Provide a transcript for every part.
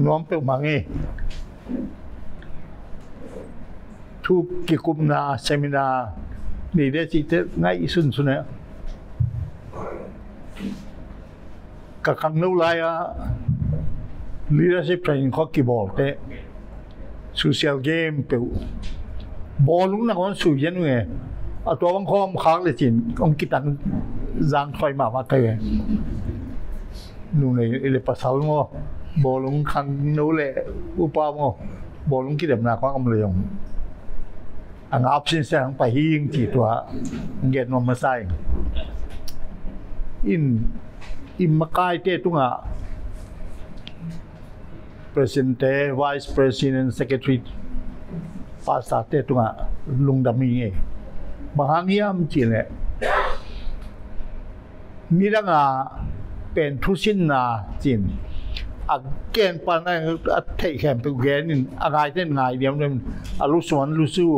น้อมเปิดมาไงทุกกิคุมนาเซมินานี่ได้จิตง่ายสุดเนี่ยกับคำนู้นเลยอะ leadership training ข้อกี่บอกเตะ social game เปล่าบอลลุงนักวันสู้ยันไงตัวบางคนค้างเลยจินองกิตันจางถอยมาเตะนู่นเลยภาษาลุงบอลลุงคันนู้นเลยอุปมาบอลลุงกิดมันก็กำลังอันอัพสินเสียงไปหิ้งที่ตัวเgetนมาใส่อินมาใกล้เตะตรงอ่ะ President Vice President Secretary ภาษาเตะตรงอ่ะลุงดำมีไงบางอย่างจีนเลยนี่ดังอ่ะเป็นทุสินนาจีนอาเกณฑ์ปานนั้นเทแคมเป็นเกณฑ์นี่อะไรเต้นง่ายเดียวเนี่ยลุสวนลุสู้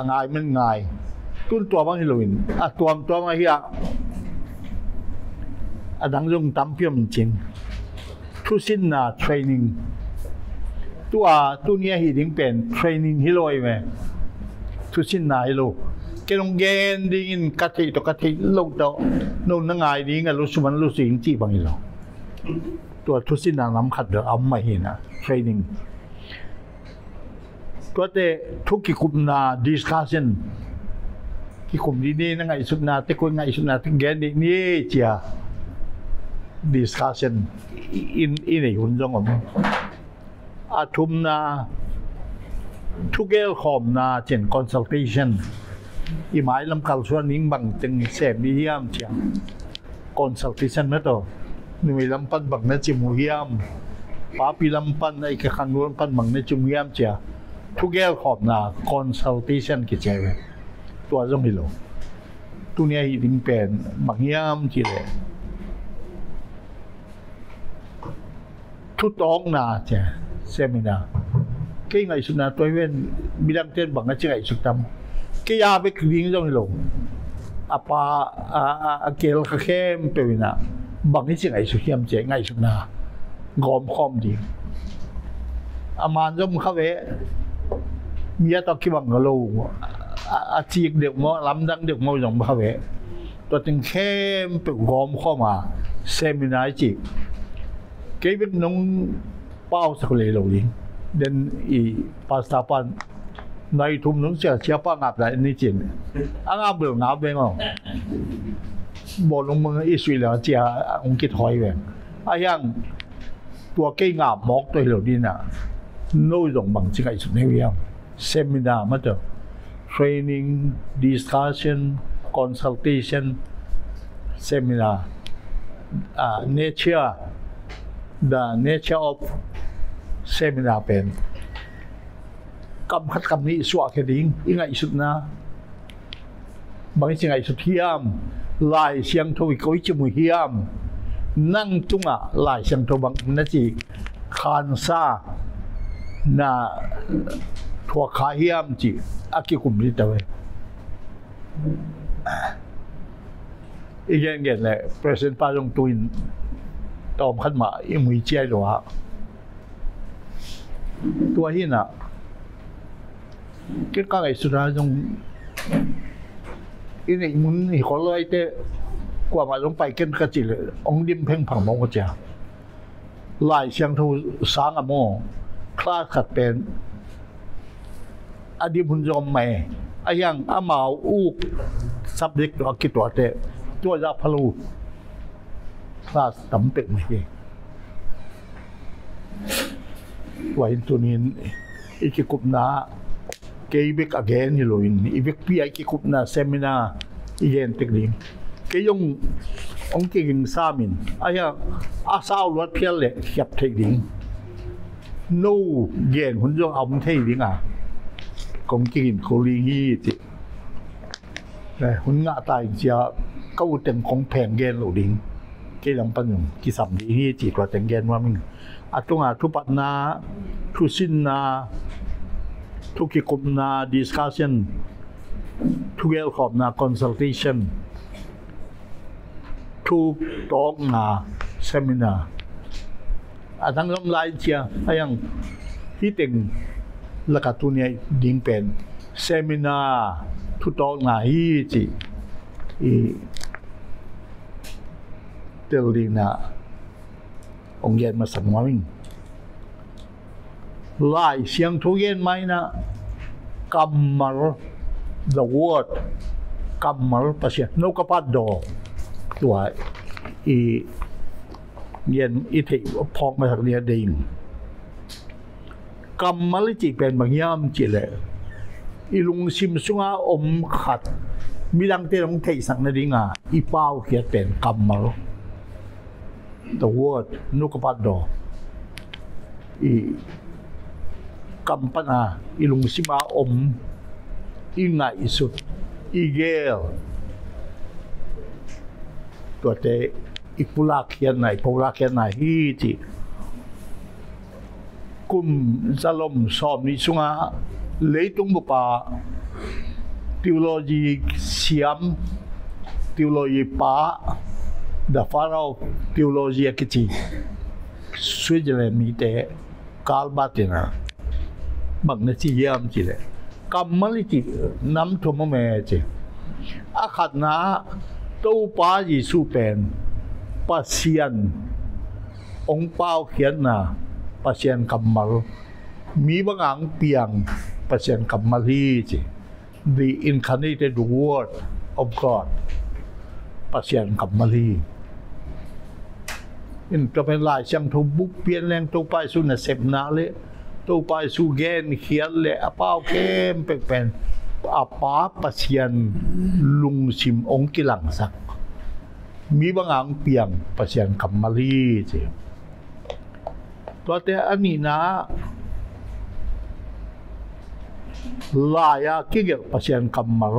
ง่ายมันง่ายตุ้นตัวบางฮิโรอินตัวมาเฮียดังจงตั้มเพียมจริงทุสินนาเทรนนิ่งตัวนี้ฮิดิ้งเป็นเทรนนิ่งฮิโร่ไหมทุสินนาฮิโร่แกลงเกณฑ์ดิ้งกัดที่ตัวกัดที่ลูกตัวนู่นนั่งง่ายดิ้งลุสวนลุสิงจีบางฮิโร่ตัวทุสินนาน้ำขัดเดือดเอาไม่เห็นนะเทรนนิ่งตัวเตะทุกกิคุมนาดิสคัสชันกิคุมดีนี่นั่งไงสุดนาเตะคนไงสุดนาที่เกณฑ์นี่เจียดิสคัสชันอินไอ้หุ่นจงผมอาทุมนาทุกเกลคอมนาเช่นคอนซัลเทชันอีหมายลำคัลส่วนนิ่งบางจึงเสพดีเยี่ยมเชียงคอนซัลเทชันนั่นตัวนี่มีลำพันบางนั่นจิมุเยี่ยมป้าปีลำพันไอ้ขันลำพันบางนั่นจิมุเยี่ยมเชียทุกแก้วขอบนาคอนซัลเทชันกี่เจ้าตัวจงฮิโลตัวนี้ยิ่งเป็นบางอย่างจีเลยทุกต้องนาเจ้าเซมินาเกี่ยงไงสุดนาตัวเว้นบิดังเต้นบางนั่นเจ้าไงสุดทำเกี่ยาไปคดิ้งจงฮิโลป้าเกลข้าเข้มเป็นนะบางนี่เจ้าไงสุดเยี่ยมเจ้าไงสุดนากอมคอมดีอามันจงเข้าไปมีอะไรที่บางก็รู้อาชีพเด็กมั่วลำดังเด็กมั่วอย่างบ้าเวตัวตึงเข้มไปกอมเข้ามาเซมินาจีเกี่ยวกับน้องเป้าสักเลยเราดิเดินอีภาษาปันในทุ่มน้องเสียป้างับได้นี่จริงงับเบลงับเองอ่ะบอกลงมืออิสราเอลเจ้าองค์กิจหอยเองอย่างตัวเกี่ยงับบอกตัวเราดิน่ะนู้ยงบางสิ่งไอ้สุดในเวียงseminar มาจาก training discussion consultation seminar nature the nature of seminar เป็นคำนี้สวะแค่ดิ้งยังไงสุดนะบางสิ่งไงสุดเทียมลายเสียงทวีก้อยจมูกเทียมนั่งจุงอ่ะลายเสียงทบางนั่นจีคานซาน่าทัวร์ขาเฮียมจีอากิคุมดิตเอาไว้อีกอย่างเงี้ยแหละประธานป้าจงตุนตอมขันมาอีมือเจ้าตัวหินอ่ะก็กางไอ้สุดท้ายจงอีนี่มึงนี่ขอเลยเตะกว่ามาลงไปเกินกระจิเลยองดิมเพ่งผังมองก็จะลายเสียงทูสางอโมคลาดขัดเป็นอดีตบุญยมใหม่อย่างอามาอูซับเด็กตัวกิตัวเตะตัวยาพลูคลาดตำเป็ดไม่ใช่ไว้ตัวนี้อีกกลุ่มน้าเกี่ยบิกอเกนฮิโรอินอีกพี่ไอ้กลุ่มน้าเซมินาอีเย็นติกลิงเกี่ยงองค์กิ่งสามินอย่างอาสาวรถเพียรเล็กขับติกลิงนู่เย็นหุ่นยนต์เอามันเที่ยงอ่ะกงกินโคลีฮีจิแต่หุ่นงาตายเสียก็อุดเต็มของแผงเย็นหลุดดิ้งกี่ลำปันอยู่กี่สัมดีฮีจิกว่าแต่งเย็นว่ามึงตรงทุปัตนาทุสินนาทุกิคุมนาดิสคัสชันทุกเอลขอบนาคอนซัลเทชันทุกตอกนาเซมินา ทั้งลำลายเชียยังที่เต็งละกัตัวนี้ดิ้งเป็นเซมินาทุตองนาฮีจีเตลลินาองเย็นมาสังวามิงไล่เสียงทุเย็นไหมนะกัมมัล the word กัมมัลภาษานกพัดดอตัวเย็นที่พอกมาจากเรียดิงกัมมัลจีเป็นบางอย่างจีเลยลุงซิมซุงอาอมขัดมีดังเตลงเทสังนดิงาเป้าเขียนเป็นกัมมัล the word นกพัดดอกัมปนาลุงซิมาอมง่ายสุดเกลตัวเตปุลาเขียนไหนปุลาเขียนไหนฮีจีกุมจะลมสอบนิสุงาเลยตุงบุปผาทีโอโลจีเสียมทีโอโลจีป้าเดฟาราทีโอโลจีกิจิสวิตเซอร์แลนด์มีแต่กาลบาตินาบางนาทีเยี่ยมจีเลยกัมมัลจีน้ำทุ่มเมจีอาขัดน้าตู้ป้าจีสูเป็นปัสยันองเป้าเขียนน่ะปัสยันกัมมัลมีบางอังเปียงปัสยันกัมมัลฮีจี the incarnated word of God ปัสยันกัมมัลฮีอินจะเป็นลายเสียงทุบบุกเปลี่ยนแรงตู้ไปสู่น่ะเสพนาเลยตู้ไปสู่เกนเขียนเลยเป้าเข้มเป็นป้าปัสยันลุงชิมองกิลังสักมีบางอังเปียงปัสยันกัมมัลฮีจีตัวแต่อันนี้นะลายกิเกปัสยันกัมมัล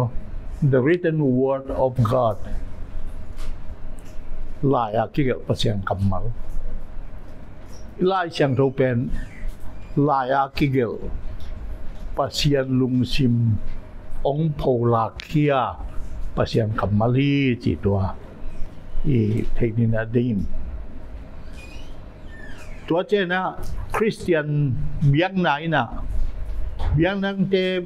the written word of God ลายกิเกปัสยันกัมมัลลายเสียงทูเป็นลายกิเกปัสยันลุงซิมองโพลาเคียปัสยันกัมมัลฮีจีตัวเทคนิคนั้นดีตัวเจนะคริสเตียนเบียงไหนนะเบียงนั้นเต็ม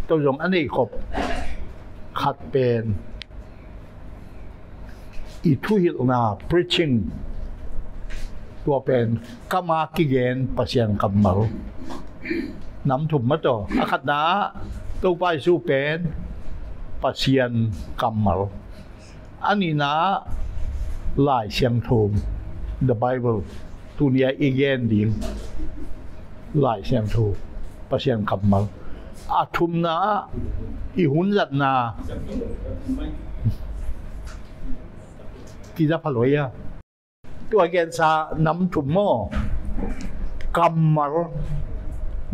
ตัวอย่างอันนี้ครบขัดเป็นทุหิลนา preaching ตัวเป็นกามากิเกนปัสยันกัมมัลน้ำถุมมาต่ออาขัดนาตัวไปสู่เป็นปัสยันกัมมัลอันนี้นะหลายเสียงทูม the Bible ตัวนี้อีกแง่ดิ่งหลายเสียงทูปัสยันกัมมัลอาทุมนะหุ่นจัดนาที่จะพลอยตัวแกนซาน้ำถุมโมกัมมัล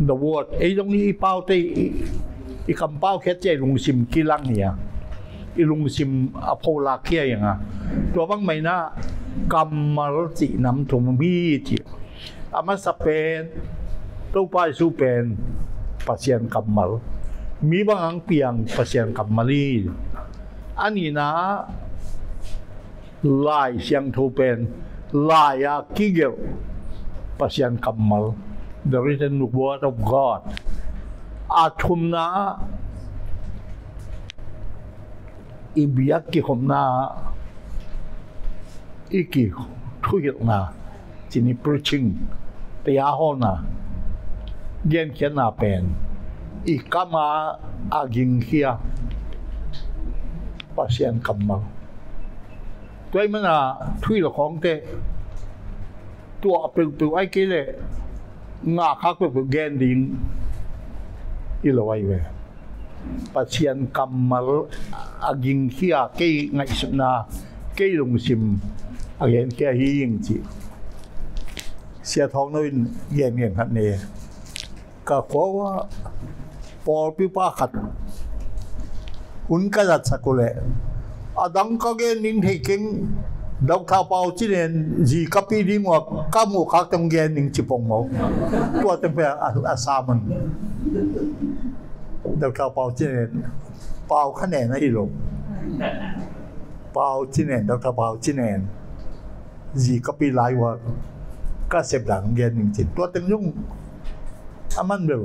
the word ตรงนี้เป้าที่คำเป้าแค่เจลุงซิมกิลังเนี่ยลุงซิมอโพลาเคียอย่างตัวบางไม่นะกัมมัลจีน้ำถุมมีจีอามาสเปนตู้ไปสู่เป็นปัสยันกัมมัลมีบางอังเปียงปัสยันกัมมัลีอันนี้นะลายเสียงทูเป็นลายกิเกลปัสยันกัมมัล the written word of God อาทุมนะเบียกิขมนากิทุยนาจินิ preaching แต่ยาหอนาเย็นเขียนนาเป็นกามาอากิงเฮียปัสยันกัมมัลตัวมันน่ะทุยละของเตตัวเป็นไอ้กี่เลยงาคักเป็นแกนดิงละไว้เว้ปัสยันกัมมัลอากิงเฮียเกยไงสุนาเกยลงซิมอาเย็นแค่ฮียิงจีเสียท้องน้อยเย็นขัดเนี่ยก็ขอว่าพอพิพาขัดหุ่นกระดัดสักเลยดังก็เกนิ่งเทกิงดอกท้าเป่าจีเนนจีกับปีดีมัวก้ามูคักตรงเกนิ่งจีปงหมอตัวเต็มไปอาสามันดอกท้าเป่าจีเนนเป่าคะแนนให้ลงเป่าจีเนนดอกท้าเป่าจีเนนจีกับปีหลายว่า ก็เสพหลังเรียนจริงๆตัวตึงยุ่งอามันเบล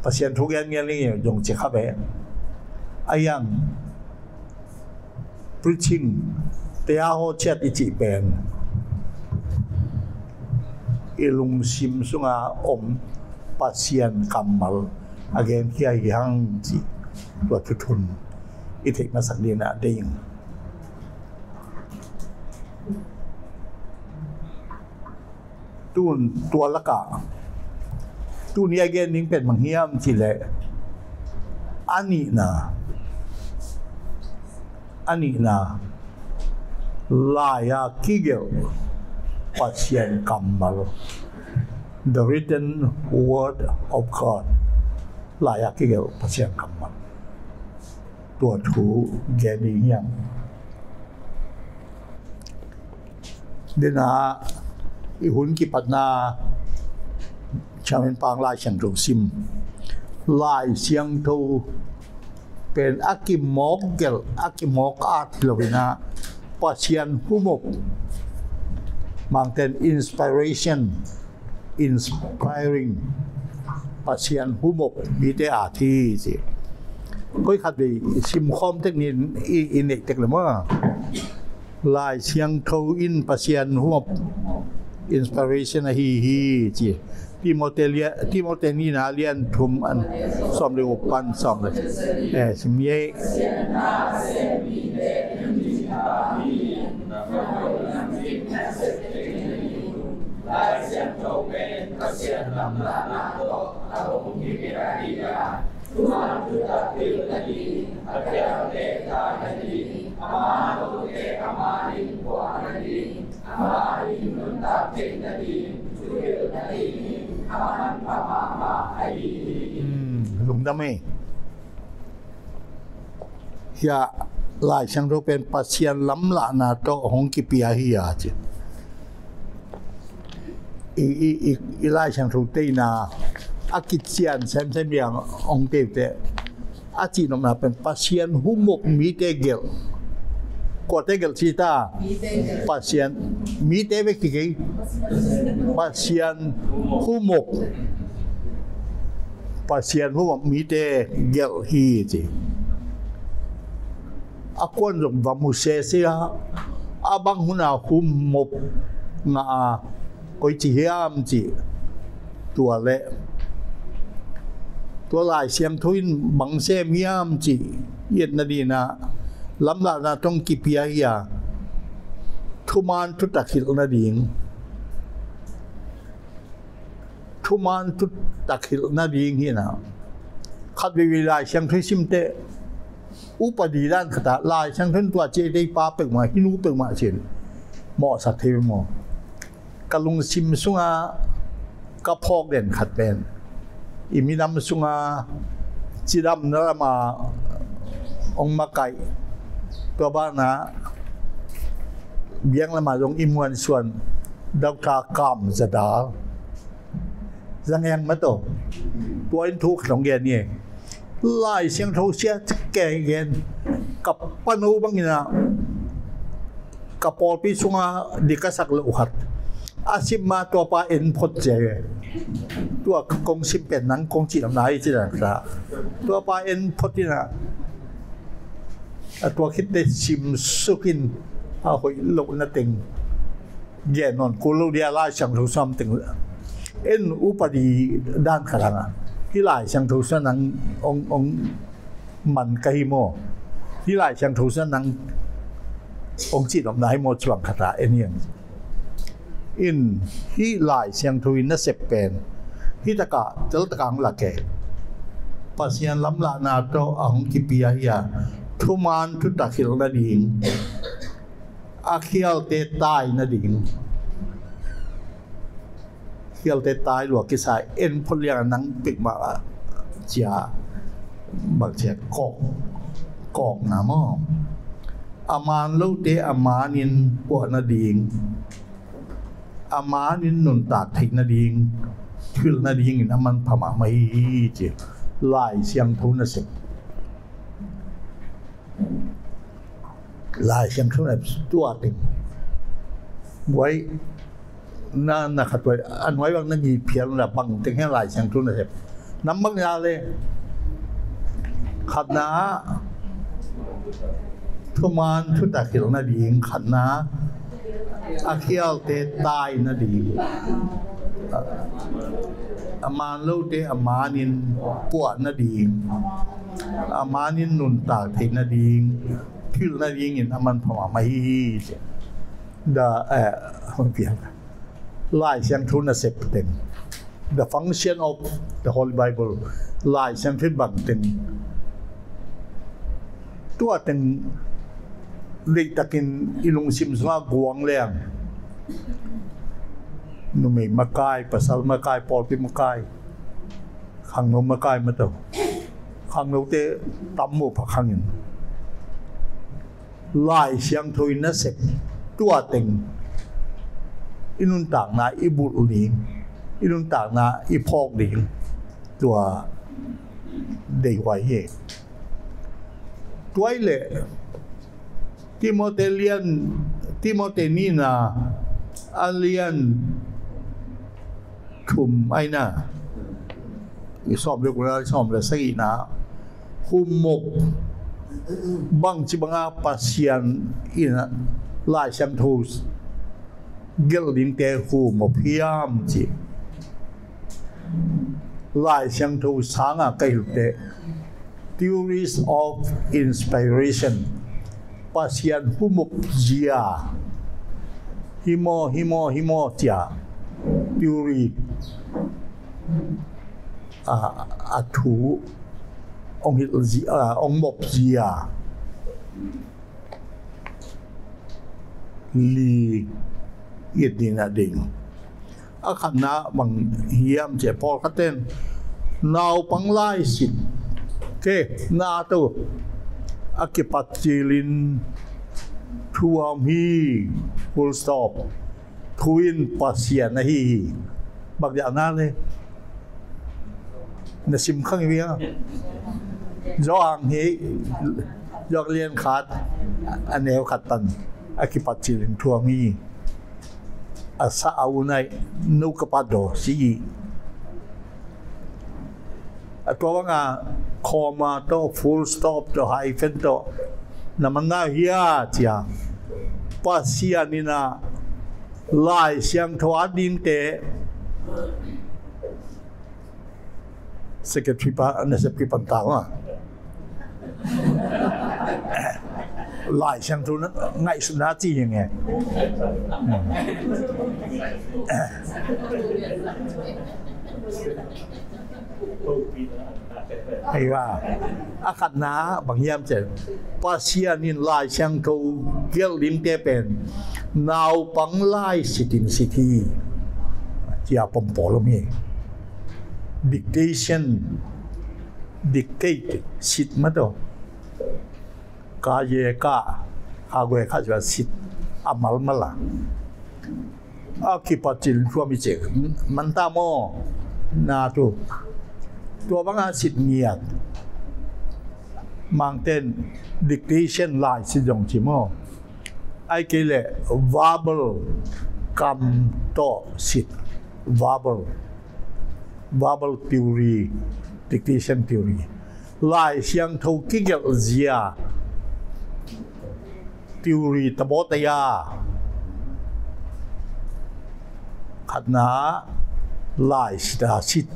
pasienทุกอย่างเงี้ยนี่ยงจะเข้าไปอายัง preaching แต่อาโหเช็ดอิจิเป็นอิลุงซิมสุงาpasien kamal again kia yang ji ตัวทุนอิเทคมาสักเดียนอะได้ยังตัวละกะตู้นี้เกนนิ่งเป็นมังเฮียมทีเลยอันนี้นะลายาคิเกลปัจเจียนกัมมัล the written word of God ลายาคิเกลปัจเจียนกัมมัลตัวถูเกนนิ่งยังเดน่าอีหุ่นกิปัตนาชาวเมืองปางลายเสียงโทซิมลายเสียงโทเป็นอากิมอกเกลอากิมอกอาร์ตลวินาปัจเจียนผู้มกบางเต็น inspiring ปัจเจียนผู้มกมีแต่อาทีสิก็ขัดดีซิมคอมเทคนิคอินเอกเทคเลยมั้งลายเสียงโทอินปัจเจียนผู้มกinspiration ฮีจีที่โมเตนี่นะเรียนทุมอันสอมเร็วปันสอมเลยสิมีลุงดำไหมยาลายช่างเราเป็นปัจเจียนล้ำละนาโตหงกิปิยาฮิยาจิอีลายช่างเราเตนาอากิจเซียนเซมเมียงองเตเตอาจีนอมนาเป็นปัจเจียนหุมกมีเตเกลกอดเตเกลชีตาปัจเจียนมีเตเวกิเกปัจเจียนหุมกpasien hu mi te gel hi ti akon rom va mu se sia abang huna hum mop nga koi chi hiam chi tua le tua lai siam thuin bang se miam chi yet na di na lam la na tong ki pia ya thuman tu takhil na dingทุมันทุกตักหิลนาดีงี้นะขัดวิลายเชียงทุยซิมเตอุปดีด้านขตาลายเชียงทุนตัวเจได้ปาเปิกมาฮินูเปิกมาเช่นเหมาะสักเทวมอกะลุงซิมสุงากะพอกเด่นขัดเป็นอิมินำสุงาจิดำนรมาองมาไก่ตัวบ้านนะเบี้ยงละมาลงอิมวนส่วนดาวกากามจะดาสังเกตมาตัวอินทุกสองเย็นนี่ลายเสียงโทเสียจะแก่เย็นกับปนูบางอย่างกับปอปีสุงาดิกสักลุขัดอาชิมมาตัวปลาเอ็นพดเจตัวกงชิมเป็นนังกงจีนไหนจีนนะครับตัวปลาเอ็นพดที่น่ะตัวคิดได้ชิมสุกินเอาหอยลุนั่นติงเย็นนอนกูรู้เดียร์ลายเสียงโทซ้ำติงเอ็นอุปดีด้านขลังที่หลายเชียงทูสนังองมันกะฮิโมที่หลายเชียงทูสนังองจิตอมนายโมจวงคาถาเอ็นยังอินที่หลายเชียงทูอินนัสเซปเป็นที่ตะกะจะตะกังหลักแก่ปัสยันล้ำละนาโตองกิปิยาฮิยาทุมานทุตะขิลนาดิงอาเคียลเตตายนาดิงเกี่ยวแต่ตายหลวงกิสายเอ็นพลยังนังปิกมาจ้าบักเชกอกน้ำอ้ออามานลูเตอามานินปวดนาดิงอามานินนุนตาทินาดิงคือนาดิงน้ำมันพม่าไม่เจ็บลายเสียงทุนสิลายเสียงทุนตัวติงไว้ na khatoi anwai wang na ni phial na bang teng he lai sang tu na sep namak ya le khatna thuman thu ta khil na ding khatna akhial te tai na di aman lo te amanin puat na ding amanin nun ta the na ding phil na ding in aman phama mai da hon pian lai sang thu na sep ten the function of the Holy Bible lai sang phit bang ten tua ten le takin ilung sim zwa guang leng nu me makai pasal makai pol pi makai khang no makai ma to khang no te tam mo pha khang in lai siang thui na sep tua teng inun tak na ibul uling inun tak na ipok ding tua dei wai he tuai le Timothy ni na alian thum ai na som le ku la som le sai na humok bang chi banga pasian ina lai sang thus gel ding te hu mo phiam chi lai sang thu sanga kai te theories of inspiration pasian humok zia himo tia theory thu ong hil zia ong mop zia li yedina ding akhana bang hiam che pol khaten naw panglai sit ke na to akipatchilin thuam hi full stop thuin pasian hi bak ya na le na sim khang wi zo ang hi yok lian khat aneu khatan akipatchilin thuam hi asa aunai nu kapado si atwa nga comma to full stop to hyphen to namanga hiya chia pasianina lai siang thwa din te secretary pa na se pi pantawa lai siang thu ngai su na chi yang nge hayว่าอาขัดน้าบางยามเจ็บป้าเชียนินลายช่างเขาเกี่ยวลิ้มเตเป็นนาวปังไล่สิทินสิทีที่อาปมปอลมี dictation dictate สิทธิ์มาตัวกาเยกาอาเวข้าจะสิทธิ์อามัลมาละอาคิปัจจิลชัวมิเจมันตามอนาตุตัวบางอาสิทธิ์เงียบมังเต้น dictation ลายสิจงจิโมไอเกล verbal คำต่อสิทธิ์ verbal theory dictation theory ลายเสียงทูกิเกลเซีย theory ตบตยาขัดนาลายสิดาสิทธิ์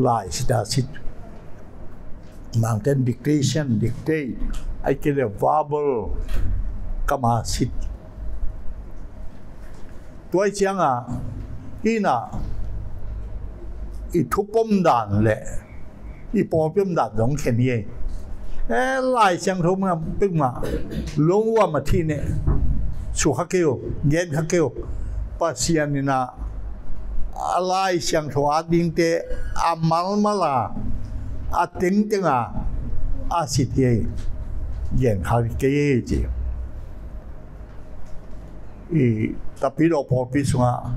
ลายสิดาสิทธิ์มังเต้น dictation dictate ไอเกล verbal กรรมสิทธิ์ตัวเชียงอีน่ะอีทุบปมด่านแหละอีปอปมด่านสองแค่นี้ลายเชียงทุบมาปึ๊กมาลงว่ามาที่เนี่ยสุขเกลเย็นขเกลปัสยานินะลายเชียงทวาดิ่งเตอามัลมาลาอาติงติงอาสิทธิ์เย็นขเกลจีtapi do popis nga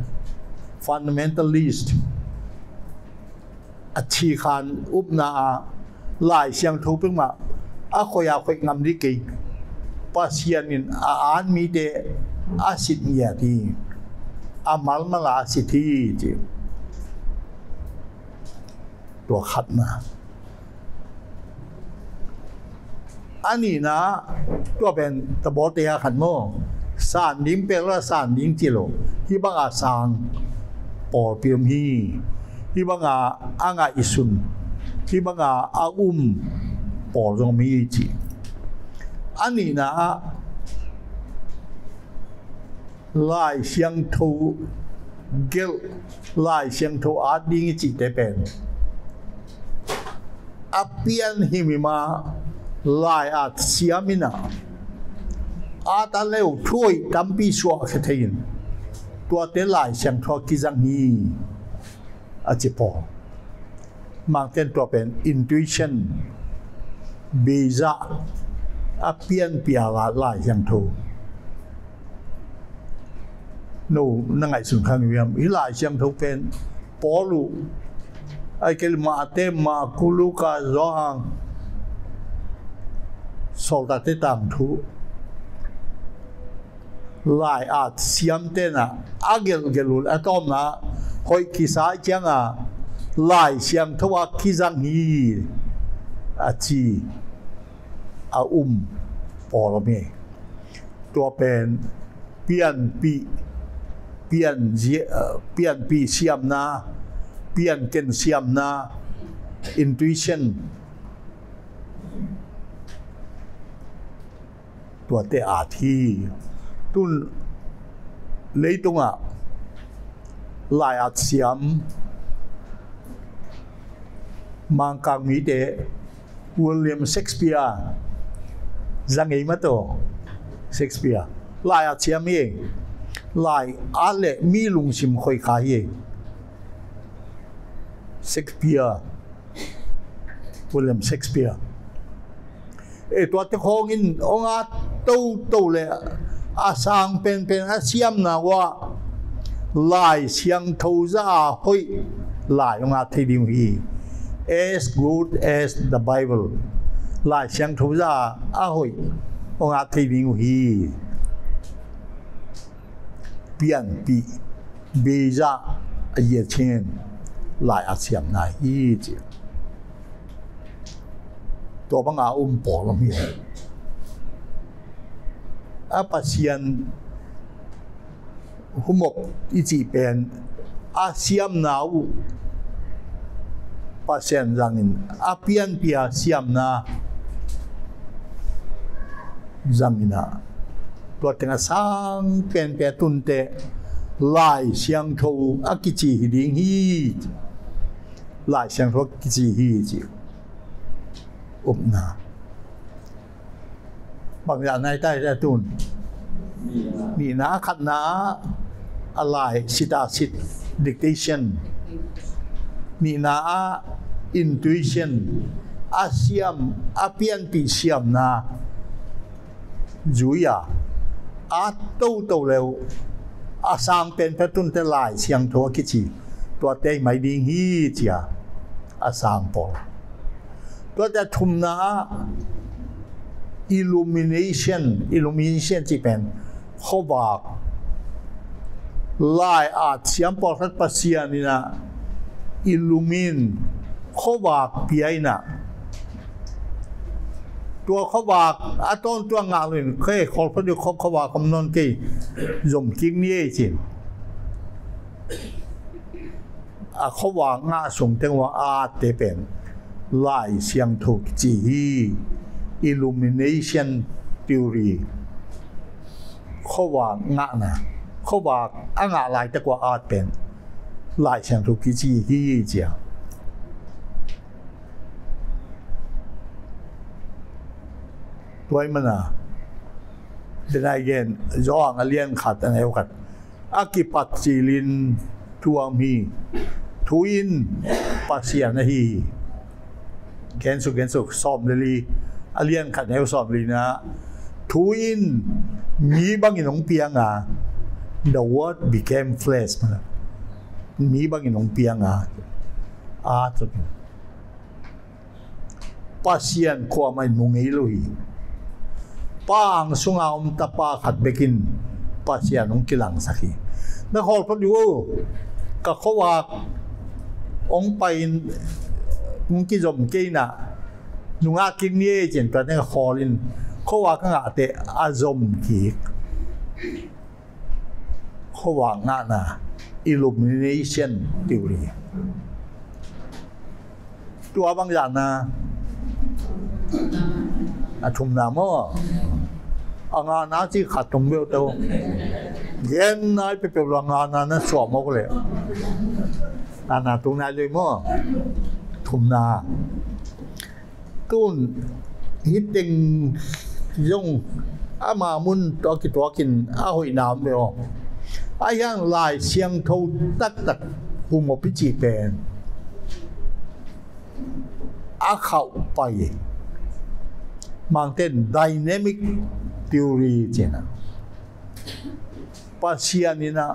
fundamentalist achi khan upna lai siang thu ping ma a khoya khoi ngam ri ke pasianin an mi de asit nia ti amal mala si thi chiตัวขัดนะอันนี้นะตัวเป็นตะบอเตียขันโมสานดิ้งเป็นละสานดิ้งจิโลที่บางอาสางปอเปียมฮีที่บางอ่างอิสุนที่บางอาปอจงมีจีอันนี้นะลายเสียงทูเกลลายเสียงทูอาดิ้งจีได้เป็นอาเปียนหิมิมาลายอาเสียมินาอาตาเลวช่วยทำปีชัวเขตยินตัวเตลายเสียงทูกิจังฮีอาจิปอบางเต้นตัวเป็น intuition เบซ่าอาเปียนเปียลายเสียงทูนู่นั่งไงสุนทรเวียมอีลายเสียงทูเป็นปอลูไอ้เกลมาเตมาคุลูกาจางโซลตาเตตังทูลายอาเสียมเตนะอาเกลลูอะตอมนะคอยกิสาจังลายเสียงทว่ากิจังฮีอาจีอาปอลเมตัวเป็นเปลี่ยนปีเสียมนะเปลี่ยนเกณฑ์เสียมนะ intuition ตัวเตอาทีตุนเลยตรงลายอาเสียมมังกังมีเตวิลเลียมเชกสเปียร์จังไงมาตัวเชกสเปียร์ลายอาเสียมเองลายอาเล่มีลุงชิมคอยขายเองเชกสเปียร์วิลเลียมเชกสเปียร์ตัวที่ของอินองอาโตเลยอาสังเป็นอาเซียมนะว่าลายเสียงทูจ้าหอยลายองอาที่ดีมี as good as the Bible ลายเสียงทูจ้าหอยองอาที่ดีมีเปลี่ยนปีเบจ้าเยี่ยเช่นลายอาเซียมนะฮีจีตัวบางอาปอลมีอาปัสยันหุมกอิจิเป็นอาเซียมนาวปัสยันจังอินอาเปียนเปียเซียมนาจังอินะตัวเต็งสังเป็นเปียตุนเตลายเสียงทูอากิจิฮิดิงฮีลายเสียงทูกิจิฮีจินาบางอย่างในใต้แต่ตุนมีนะขัดนะอะไรสิตาสิต dictation มีนะ intuition อาเซียมอาเปียนปีเซียมนะจุยาอาโตเร็วอาสังเป็นพระตุนเตลายเสียงทัวกิจิตัวเตยไม่ดีฮีเจียอาสังปอตัวจะทุ่มนะ illumination ที่เป็นข้อบอกลายอาจเสียงปอดปัสเซียนี่นะ illumine ข้อบอกเปียนะตัวข้อบอกต้นตัวงานเลยเคยขอพระเดชข้อบอกคำนวณที่ยมกิ้งนี่จริงข้อบอกงาส่งถึงว่าอาจจะเป็นลายเสียงถูกจี illumination theory ข้อว่างะนะข้อว่าอ่างะลายแต่กว่าอาจเป็นลายเสียงถูกจีเจียตัวมันนะเดี๋ยวนี้เย็นย้อนเลี้ยงขัดอะไรขัดอากิปัจจิลินทัวมีทุยนปัสเซียนฮีเกณฑ์สุขสอบเลยอาเลียนขัดแนวสอบเลยนะทุยนมีบางอย่างน้องเปียงthe word became flesh มีบางอย่างน้องเปียงจุดปัสเซียนความไม่มุ่งเอลุยป้างสุงตะปาขัดเบกินปัสเซียนน้องกิลังสักที นักฮอลพัดอยู่ก็เขาว่าองไปมุงกิจมกินน่ะนุงอากินนี่เจนตอนนี้ฮอลินเขาว่าก็อาจจะอาจมกีเขาว่างานน่ะ illumination theory ตัวบางอย่างนะทุมน้ำอ่ะงานนั้นที่ขัดตรงเบลตัวเย็นนายไปเป็นงานนั้นสวมหมดเลยงานนั้นตรงนั้นเลยมั้งทุมนาตุ้นฮิตติงยงอามามุนตัวกินอาหอยน้ำเบลอายังลายเสียงทูตักภูมิพิจิตรเป็นอาเข้าไปมันเป็น dynamic theory เจนะปัจจัยนี้นะ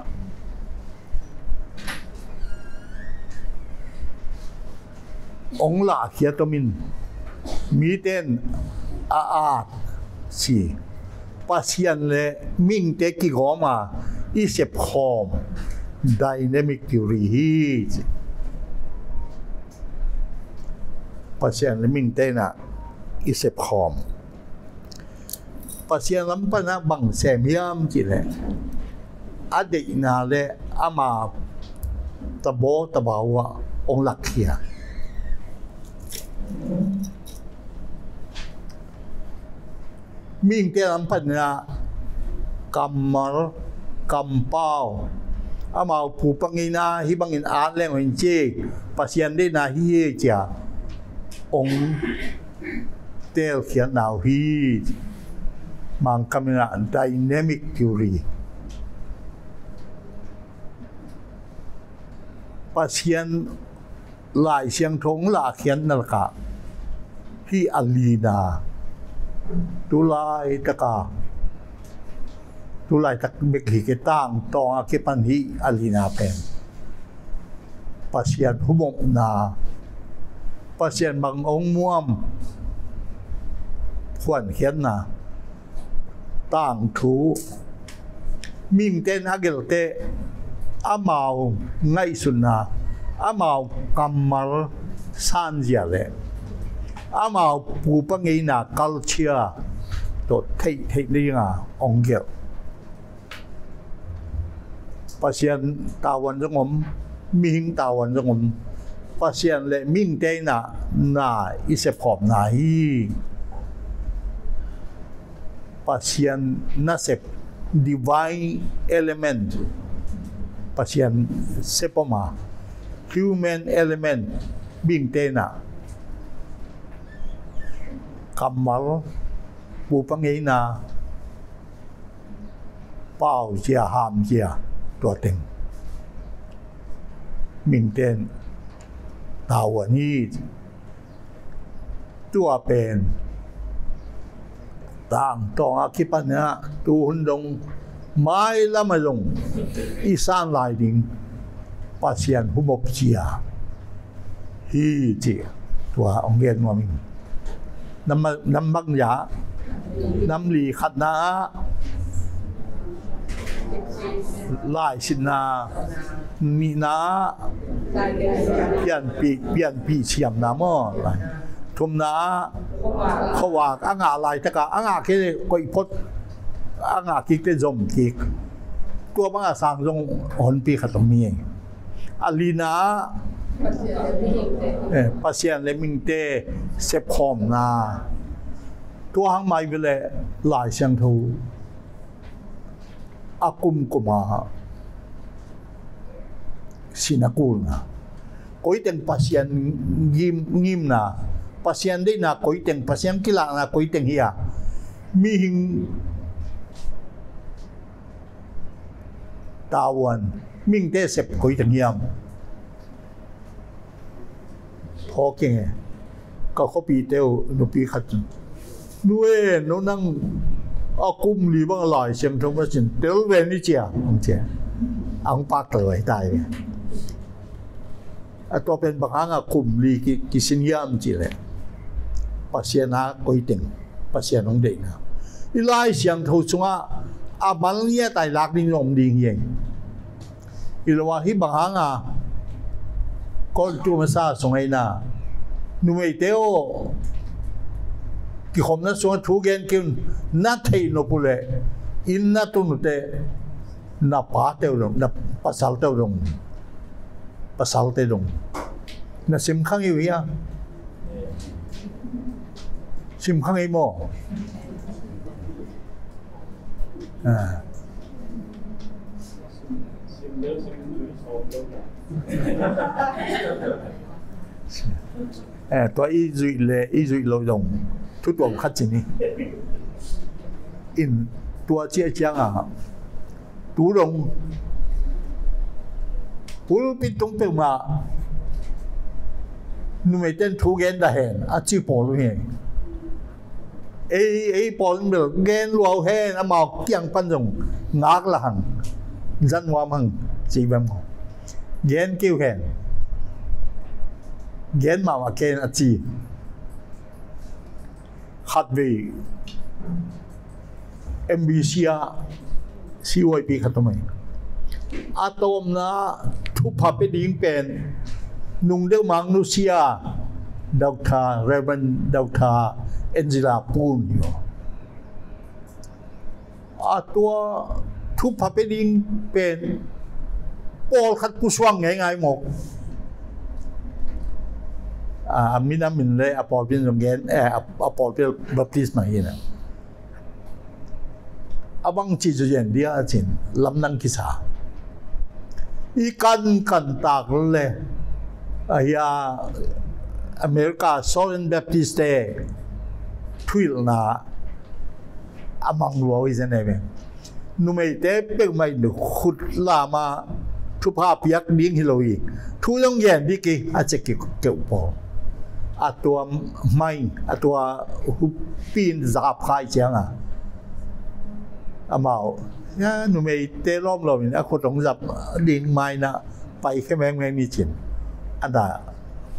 องค์หลักเขียนตัวมินมีเต้นอาสิปัจจัยเลยมิ่งเตกิโกมาอีเสพคอม dynamic theory ปัจจัยเลยมิ่งเต้นอะอีเสพคอมปัจจัยลำปนะบังเสมียมจีเลยอดีตนาเลยอามาตะโบตะบ่าวองค์หลักเขียมิ่งเต้นลำปนะกำมรกำเป้าอามาผู้ปังอินาฮิบังอินอาร์ตแรงหินเจปัจจัยได้นาฮิเยจ่าองเตลเขียนนาวฮีมังคำนาไดนามิกทีโอรีปัจจัยหลายเสียงทงหลายเขียนนั่นกะที่อลีนาตุลายตะกาตุลายตะเบกหิเกตังตองอาเกปันฮีอลีนาเป็นปัจจัยหุมงนาปัจจัยบางองค์ม่วมควรเขียนนะต่างทูมิ่งเต้นฮักเกลเตอามาไงสุนาอามากำมัลสันเจียเลอามาปูปังเงินาคัลเชียตัวเทลีงาองเกลปัจจัยตาวันจงมมิ่งตาวันจงมปัจจัยเลมิ่งเต้นน่าอิเสพอบน่าฮีปัจจัยน่าเสพ divine element ปัจจัยเสพมา human element บิ่งเตนะกำมัลปูปังเงินาเป้าเจียหามเจียตัวเต็งบิ่งเตนตาวันนี้ตัวเป็นต่างตองอาคิปันเนี่ยตูหุ่นดงไม้ละมาลงอีสานลายดิ่งปัจจัยหุบเจียฮีเจียตัวองเกนว่ามิงน้ำบังยาน้ำลีขัดนาลายสินามีนาเปลี่ยนปีเฉียมน้ำอ้อไรทุมนาเขาว่าอ่างอะไรแต่ก็อ่างแค่ก็อีพดอ่างกิกได้จมกิกตัวบางสร้างจงหนปีขัดตมีอาลีนาปัจจัยเลมิงเตเซปคอมนาตัวหางไม้ไปเลยหลายเสียงทูอากุมกุมาสินากูนะก็อีเต็งปัจจัยงิมนะปัจจัยได้นะก็อีเต็งปัจจัยกิลานะก็อีเต็งเฮียมีหิงตาวันมิงเตเซปก็อีเต็งเฮียมพอเก่งก็เขาปีเตลนุปีขัดด้วยนู้นั่งอากุมหรือบางหลายเสียงทงว่าสินเตลเวนิเจียองเจียอังปากเตยตายตัวเป็นบางครั้งอากุมหรือกิสินยามจีเลยปัจเจียนะก็อีเต็งปัจเจียน้องเด็กนะอีไล่เสียงทงว่าอาบัลเนียตายลักดิ้งลมดิ้งเอง ilawa hi banganga kol tu masa songai na numei teo ki khomna so thu gen kin na thei no pule in na tu te na pa teo dong na pasal teo dong pasal te dong na sim khang yu ya sim khang ai moตัวอีจุยเลยอีจุยลอยลงทุกตัวขัดจินี่อินตัวเจี๊ยจังตูลงปูปิดตรงเปมานุ่มเต้นทุกเกนได้เห็นอาชีพปอลุเฮไอ้ปอลุเบลเกนลัวเฮนอามาเกี่ยงปันจงงักละหังจันวามังจีบมเกนคิวเฮนเกนมาว่าเกนอาชีขัดวี MBC CYP ขัดทำไมอาตอมนะทุบพับไปดิ้งเป็นนุ่งเดือมังนุเซียดาวคาเรบันดาวคาเอ็นจิลาปูนอยู่อาตัวทุบพับไปดิ้งเป็นปอลขัดกุศลง่ายๆหมกมินามินเลยอปอลเป็นสมเกนอปอลเป็นบัพติสมาเองนะบังจีจุเย็นเดียจินลำนังกิสาอีกันตากเลยอเมริกาโซเลนแบปติสเต้ทวิลนามังรัวอิสเนเวนุ่มเต้เป็กไม่ดูขุดลามาทุพาพยักดิ้งฮิโลวีทุยงเย็นดิกีอาจจะเกี่ยวปอตัวไม่ตัวหุบปีนจับใครเจ้ามานุ่มเต้ล้อมเราเนี่ยคนต้องจับดิ้งไม่นะไปแค่แมงมีจินอันนั้น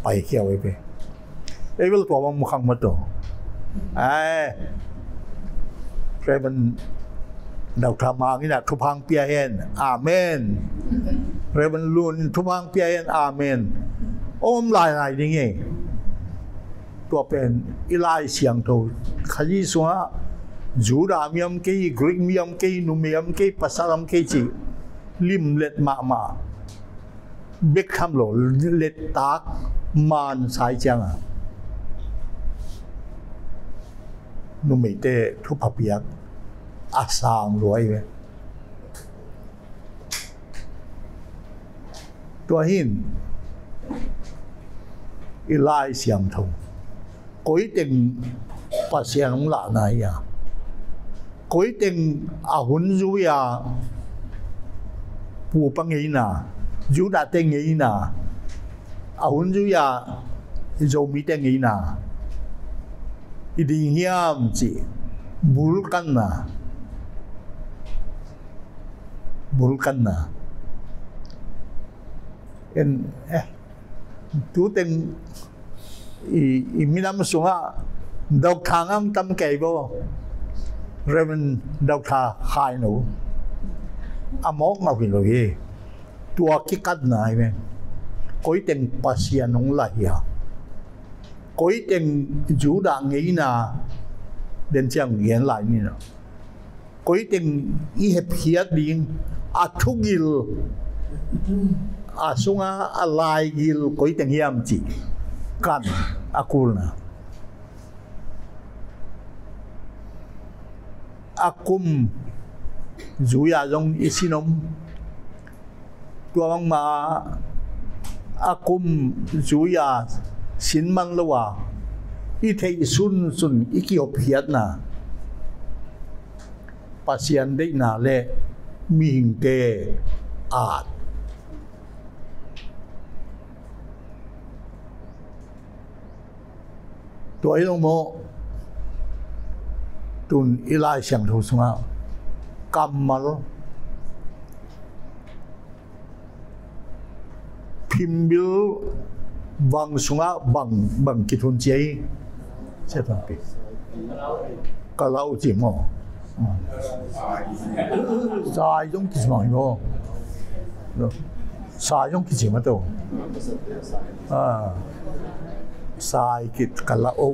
ไปเขี่ยวไปเวลตัวมันมุขังมาตัวใครมันดาวทามางี้นะทุพังเปียเฮนอาเมนใครมันลุนทุพังเปียเฮนอาเมนโอ้มลายนี่ไงตัวเป็นอิไลเสียงโตขยี้สัวจูดามียมเกย์กรีกมียมเกย์นุ่มมียมเกย์ภาษาลำเกย์จีลิมเล็ดมาเบคทำหล่อเล็ดตากมันสายจังนุ่มเตะทุบพับยักอาสางรวยเว้ตัวหินอิไลเสียงโตก้อยเต็งภาษาหงหลานายาก้อยเต็งอาหุนจุยาปูปังเงินายูดาเต็งเงินาอาหุนจุยาโจมีเต็งเงินาอีดีเงียมจีบุลกันนาตัวเต็งอีมินามสุงะดาวทางอันตั้มเก็บบ่เรื่องมันดาวทาขายหนูมอกมาพิโลยีตัวคิดกันไหนไหมก้อยเต็งปัสยานงไหลอ่ะก้อยเต็งจูด่างงี้นะเดินเชียงเงียนไหลนี่นะก้อยเต็งอีเห็บเขียดดิ้งทุกิลสุงะลายกิลก้อยเต็งยามจีกันaku na akum zuya jong isinom tuang ma akum zuya sinman lawa ithei sun ikiop hiat na pasian dei na le ming te atตัวไอ้ลงโมตุนอิไลเสียงทูสงะกำมัลพิมบิลวังสงะบังกิทุนเจยเช่นนั้นปีก็เล่าจริงมั้งใจต้องกินมั้งโม sai trong cái gì mà đâu sai cái cái là ô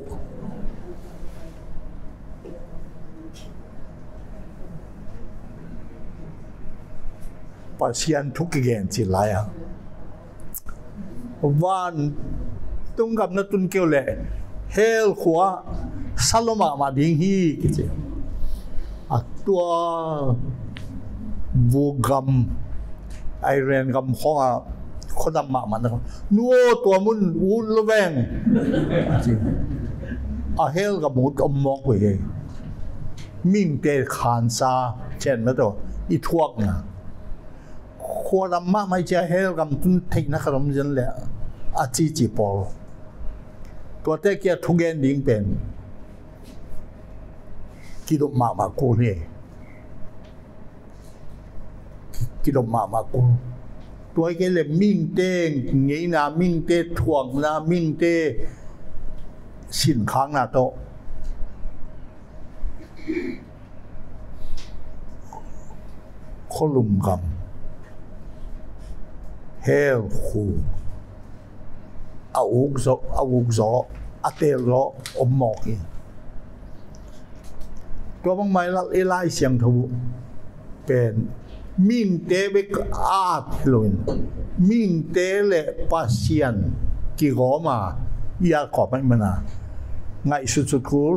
pasien thuk cái gen chỉ lại à van tung gặp nó tuân kêu lệ hell khóa saloma mà điên hi cái gì tua vô gầm Iran gầm hoa khó đâm mà nó nuôi tua mun u lo veng hell gặp một ông mọc vậy mình để khán sa chen mà đâu ít thuốc nè khó đâm mà mấy cha hell gầm tuân thích nó không dân lệ chỉ bỏตัวแต่แกทุกเย็นดิ้งเป็นกิโลมากูเนี่ยกิโลมากูตัวแกเลยมิ่งเต้งเงี้ยนะมิ่งเต้ถ่วงนะมิ่งเต้สินค้างนะโตโคลุมกำเฮลคูเอาอุกโซอาเตลโลอมหมอกอีตัวบางไม้ละไล่เสียงทูเป็นมิ่งเตเบกอาดลุนมิ่งเตเลปัสเซียนกี่กอมายาขอบไม่มานาไงสุดคูล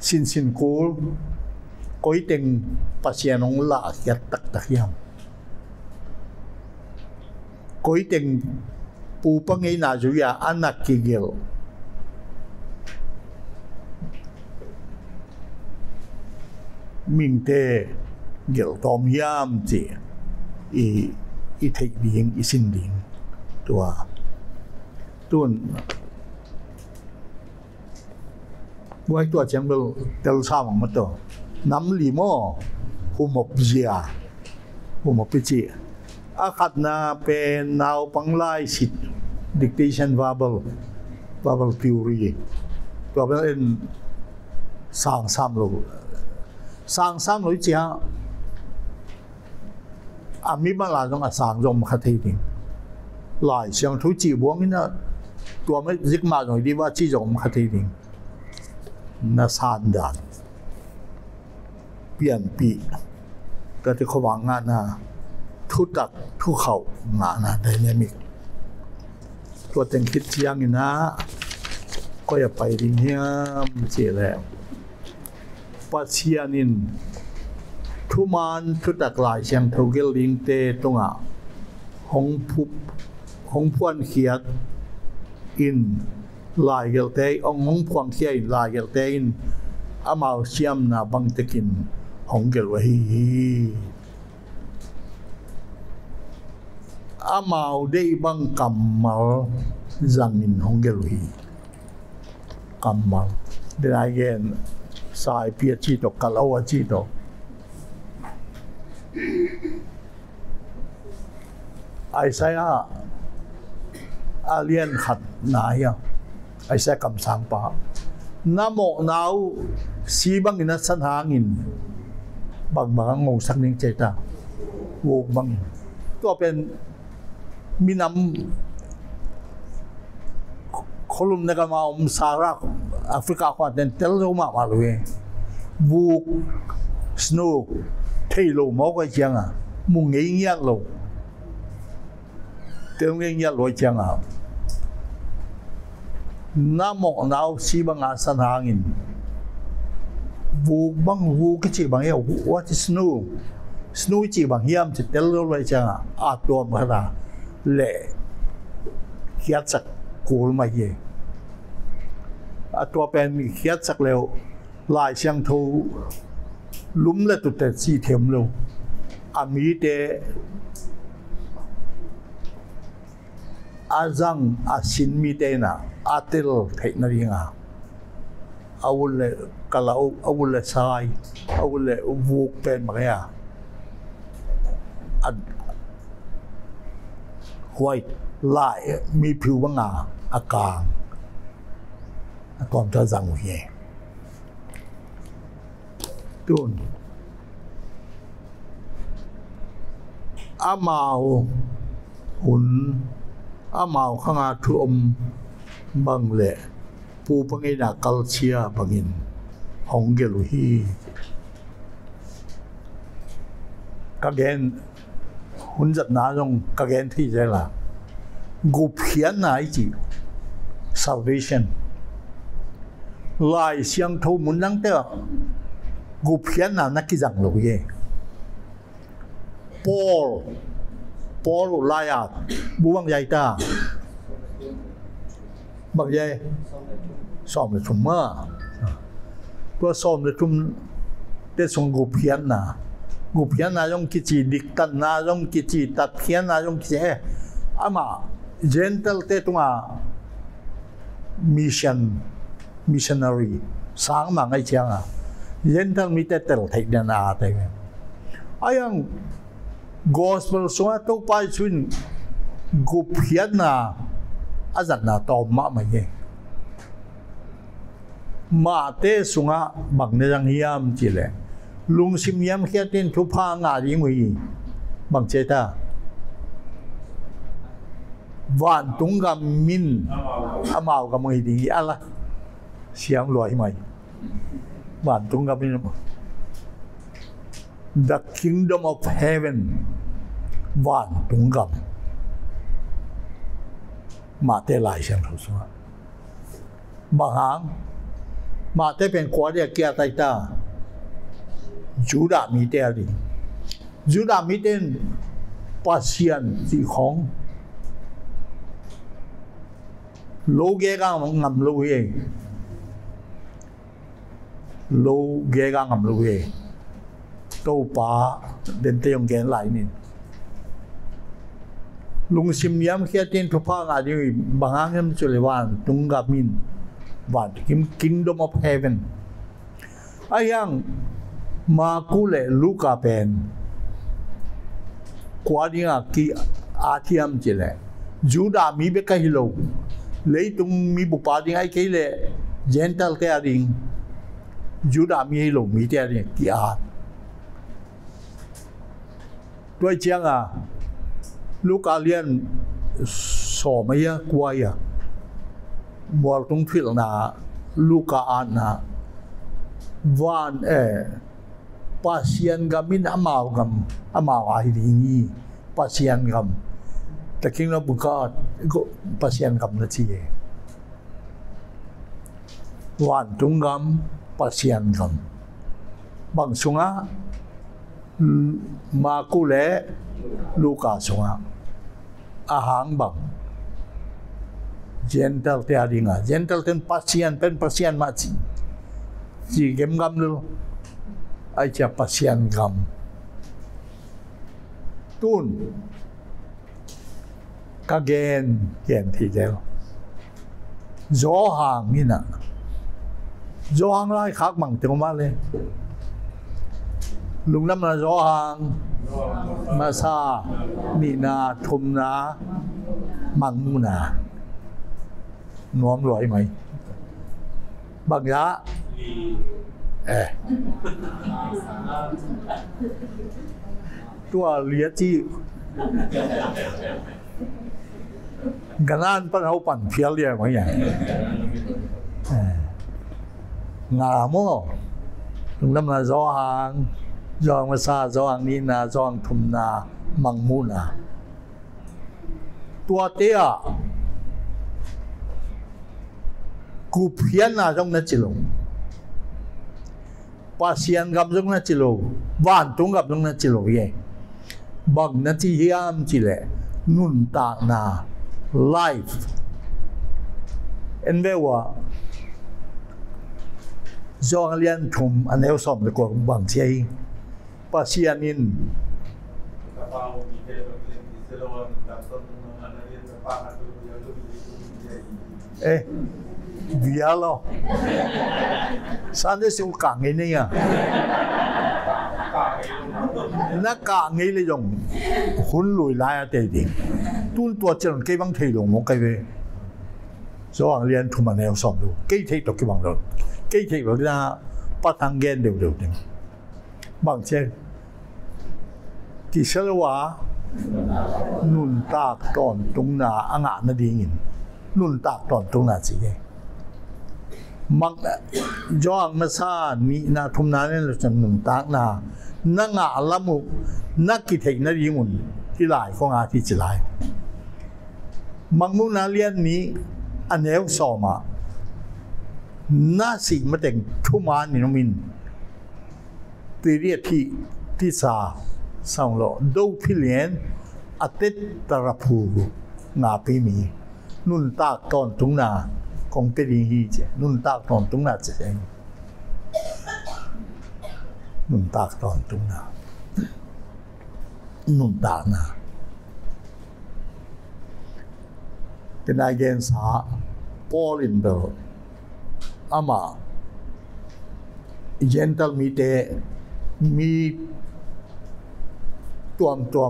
สินคูลก็อีเต็งปัสเซียนองละยัดตักยามก็อีเต็งปูปังไงน่าจะยาอันนักกิเกลมิงเตเกลตอมยามจีอีเทคดิ้งอีสินดิ้งตัวตุนไว้ตัวเชียงเบลเตลซามังมาตัวน้ำลิโม่หุมบเจียหุมบปิจิอาคัดนาเป็นนาวปังไลสิทธิ์ dictation verbal theory ตัวเป็นสร้างซ้ำเลยจ้าอามีมาหลายต้องสร้างจงมาคัดทีนึงหลายเสียงทุจีบวงนี่นะตัวไม่ยึกมาหน่อยดีว่าจีจงมาคัดทีนึงน่าสานดานเปลี่ยนปีก็ที่เขาวางงานนะทุตักทุเข่างานนะไดนามิกตัวเต็งคิดเชียงนี่นะก็อย่าไปดิ้งเฮียมเจี๋ยแล้วปัจเจียนินทุมันทุตักหลายเชียงทุกิลลิงเตตรงหงพวนเขียดอินลายเกลเตยหงพวนเขียดลายเกลเตอินอามาเชียมนะบังตะกินหงเกลวะฮีอามาได้บังกำมัลจังอินหงเกลวะฮีกำมัลเดี๋ยวไอ้เงี้ยสายเปียจีตกกะลาวจีตกไอ้สายอาเลียนขัดนายไอ้สายกำสังปะน้ำหมอกหนาวสีบังอินสันหางินบางงงสักนิดเจตาโวกบังตัวเป็นมีน้ำคนลุ่มในกามาซาราแอฟริกาขวาเดินเตลโลมาเลยวูกสโนว์เทโลมอกไอเชียงมุงเงียบโลเตียงเงียบโลเชียงน้ำหมอกหนาวสีบางสันหางินวูบังวูกจีบางเหี้ยว่าที่สโนว์จีบางเหี้ยมจะเตลโลเลยเชียงตัวมันนะเละเขียดสักกูลมาเย่ตัวเป็นเขียดสักเร็วลายเชียงทูลุ้มและตุแต่สีเทียมเร็วอามีเตอาจังอาชินมีเตน่ะอาเตลเทคนารีงาเอาเลยกะลาเอาเลยสายเอาเลยวูกเป็นมาเนี่ยห้วยลายมีผิวบางอากาศความจะจังหัวตุน amau hun amau khanga thuom bang le pu pangai na kalchia bangin hongelu hi kagen hun zat na jong kagen thi jela gu phian na chi salvation lai siang tho mun nang te gu phian na ki jang lo ye Paul lai à bu bang dai ta bang ye som le thum ma to som le thum te song gu phian na yong ki chi dik tan na yong ki chi tat phian na yong ki he ama gentle te tunga missionary sang ma ngai chiang a gentle mi te tel thai na te ayang gospel so to pai chun gu phian na azat na to ma ma ye ma te sunga bang ne jang hiam chi le lung sim yam khia tin thu pha nga ri ngui bang che ta van tung gam min amao ga mai di ala siang loi mai van tung gam min the kingdom of heaven van tung gam ma te lai siang thu so bang hang ma te pen kwa dia kia tai ta Judah mi te ali Judah mi ten pasien si khong lô ghé ga ngầm lô ye tô pa den te yong gen lai nin lung sim yam khia ten thu pha nga di bangang hem chulewan tunga min van kingdom of heaven ayang ma ku le luka pen kwa dinga ki athiam chile Judah mi be ka hilo leitung mi bu pa ding ai ke le gentle ke ading Judah mi hilo mi te ading ki a toi chiang a luka lian so ma ya kwa ya bol tung phil na luka an na van pasien gamin amao ai ringi pasien gam the kingdom of God go pasien gam na chi wan tung gam pasien gam bang sunga ma ku le luka sunga ahang bang gentle te adinga gentle ten pasien ma chi gem gam lu ai cha pasien gam tun ka gen thi del zo hang ni na zo hang lai khak mang te ma le lung nam na zo hang ma sa ni na thum na mang mu na nom loi mai bang ya tua lihat chi ganan pan hau pan phial dia mai ya nga mo lung nam na zo hang ma sa zo hang ni na zo hang thum na mang mu na tua te a ku phian na trong na chilong pasien gam trong na chilo van tung gam trong na chilo ye bang na chi hiam chi le nun ta na life en vewa zong lian thum anel som le ko bang chei pasien in Vialo Sande siêu cả ngày nay à nó cả ngày lấy dùng huấn lùi lại ở đây đi tuôn tua chân cái băng thầy đồng một cái về số hàng liên thu mà nêu xong luôn cái thầy đọc cái bằng rồi cái thầy bảo ra bắt thằng ghen đều đều bằng trên thì sẽ là nun tak ton tung na anga na dingin nun tak ton tung na sige mag joang masa ni na thum na ne lo chan nun tak na nga lamu nakithek na dingun ti lai ko nga ti chilai mangmu na lian ni aneu soma na si ma teng thuma ni nomin periodที่สาส่งโลดูพิเลียนอาทิตย์ตระพูงาพิมีนุ่นตากตอนตุงนาคงเป็นอย่างนี้เจนุ่นตากตอนตุงนาเจนุ่นตากตอนตุงนานุ่นตากนาเป็นนายเกณฑ์สาปอลินเบลอามาเจนตัลมีเตมีตัว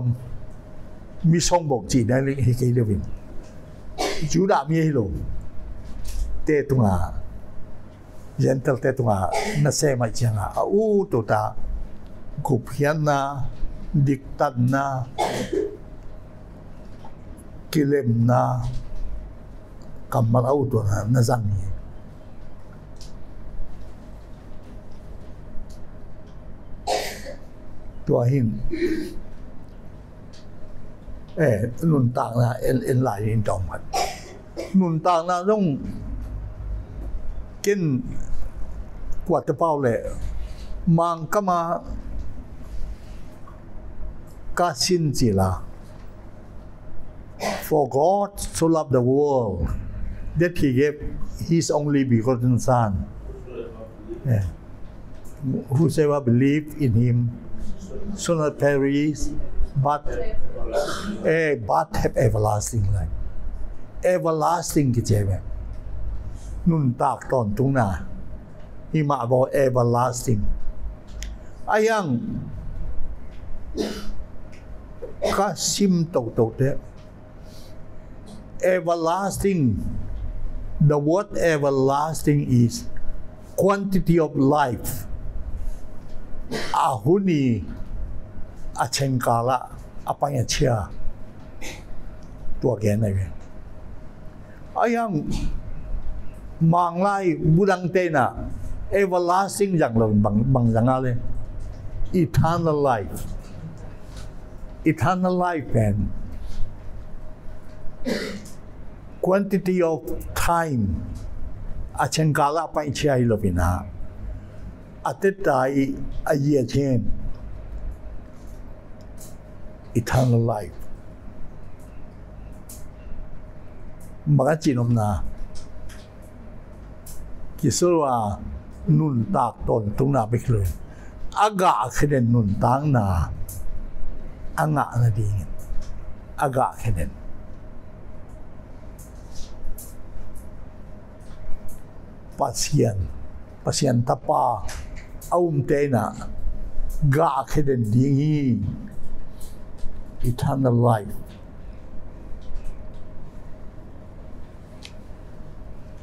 มีช่องบอกจีนได้เลยให้กี่เดือนจูดามีให้ลงเตะตรงอ่ะยันเตลเตะตรงอ่ะนั่นเสียมาจังอ่ะตัวตากุพยันนะดิกตันนะกิเลมนะกำมาตัวนั้นนั่นจังนี้ตัวหินนุนต่างนะเอ็นหลายหินจอมพัดนุนต่างนะต้องกินกวาดตะเป้าเลยมังก็มากาสินจิลา For God so loved the world that He gave His only begotten Son. Whosoever believe in Him shall not perish, but have everlasting life. Everlasting กิจเจมนุ่นตากตอนตุงนาหิมะบอก everlasting อายังก็ซิมตกเด้ everlasting the word everlasting is quantity of life อาหุนีอาเชงกาละอาปัญญาเชียตัวแกนอะไรอายังมังไล่บุดังเตนะ everlasting อย่างเราบางอย่างอะไร eternal life and quantity of time อาเชงกาละปัญญาเชียเราเป็นนะอาทิตย์ใดอาเยียเชน eternal life มันก็จีนอมนากิสว่านุนตากตนตุงนาไปเลยอากาศเด่นนุนตางนาอ่างนาดีเงี้ยอากาศเด่นpasien tapa aum tena ga kheden dingi eternal life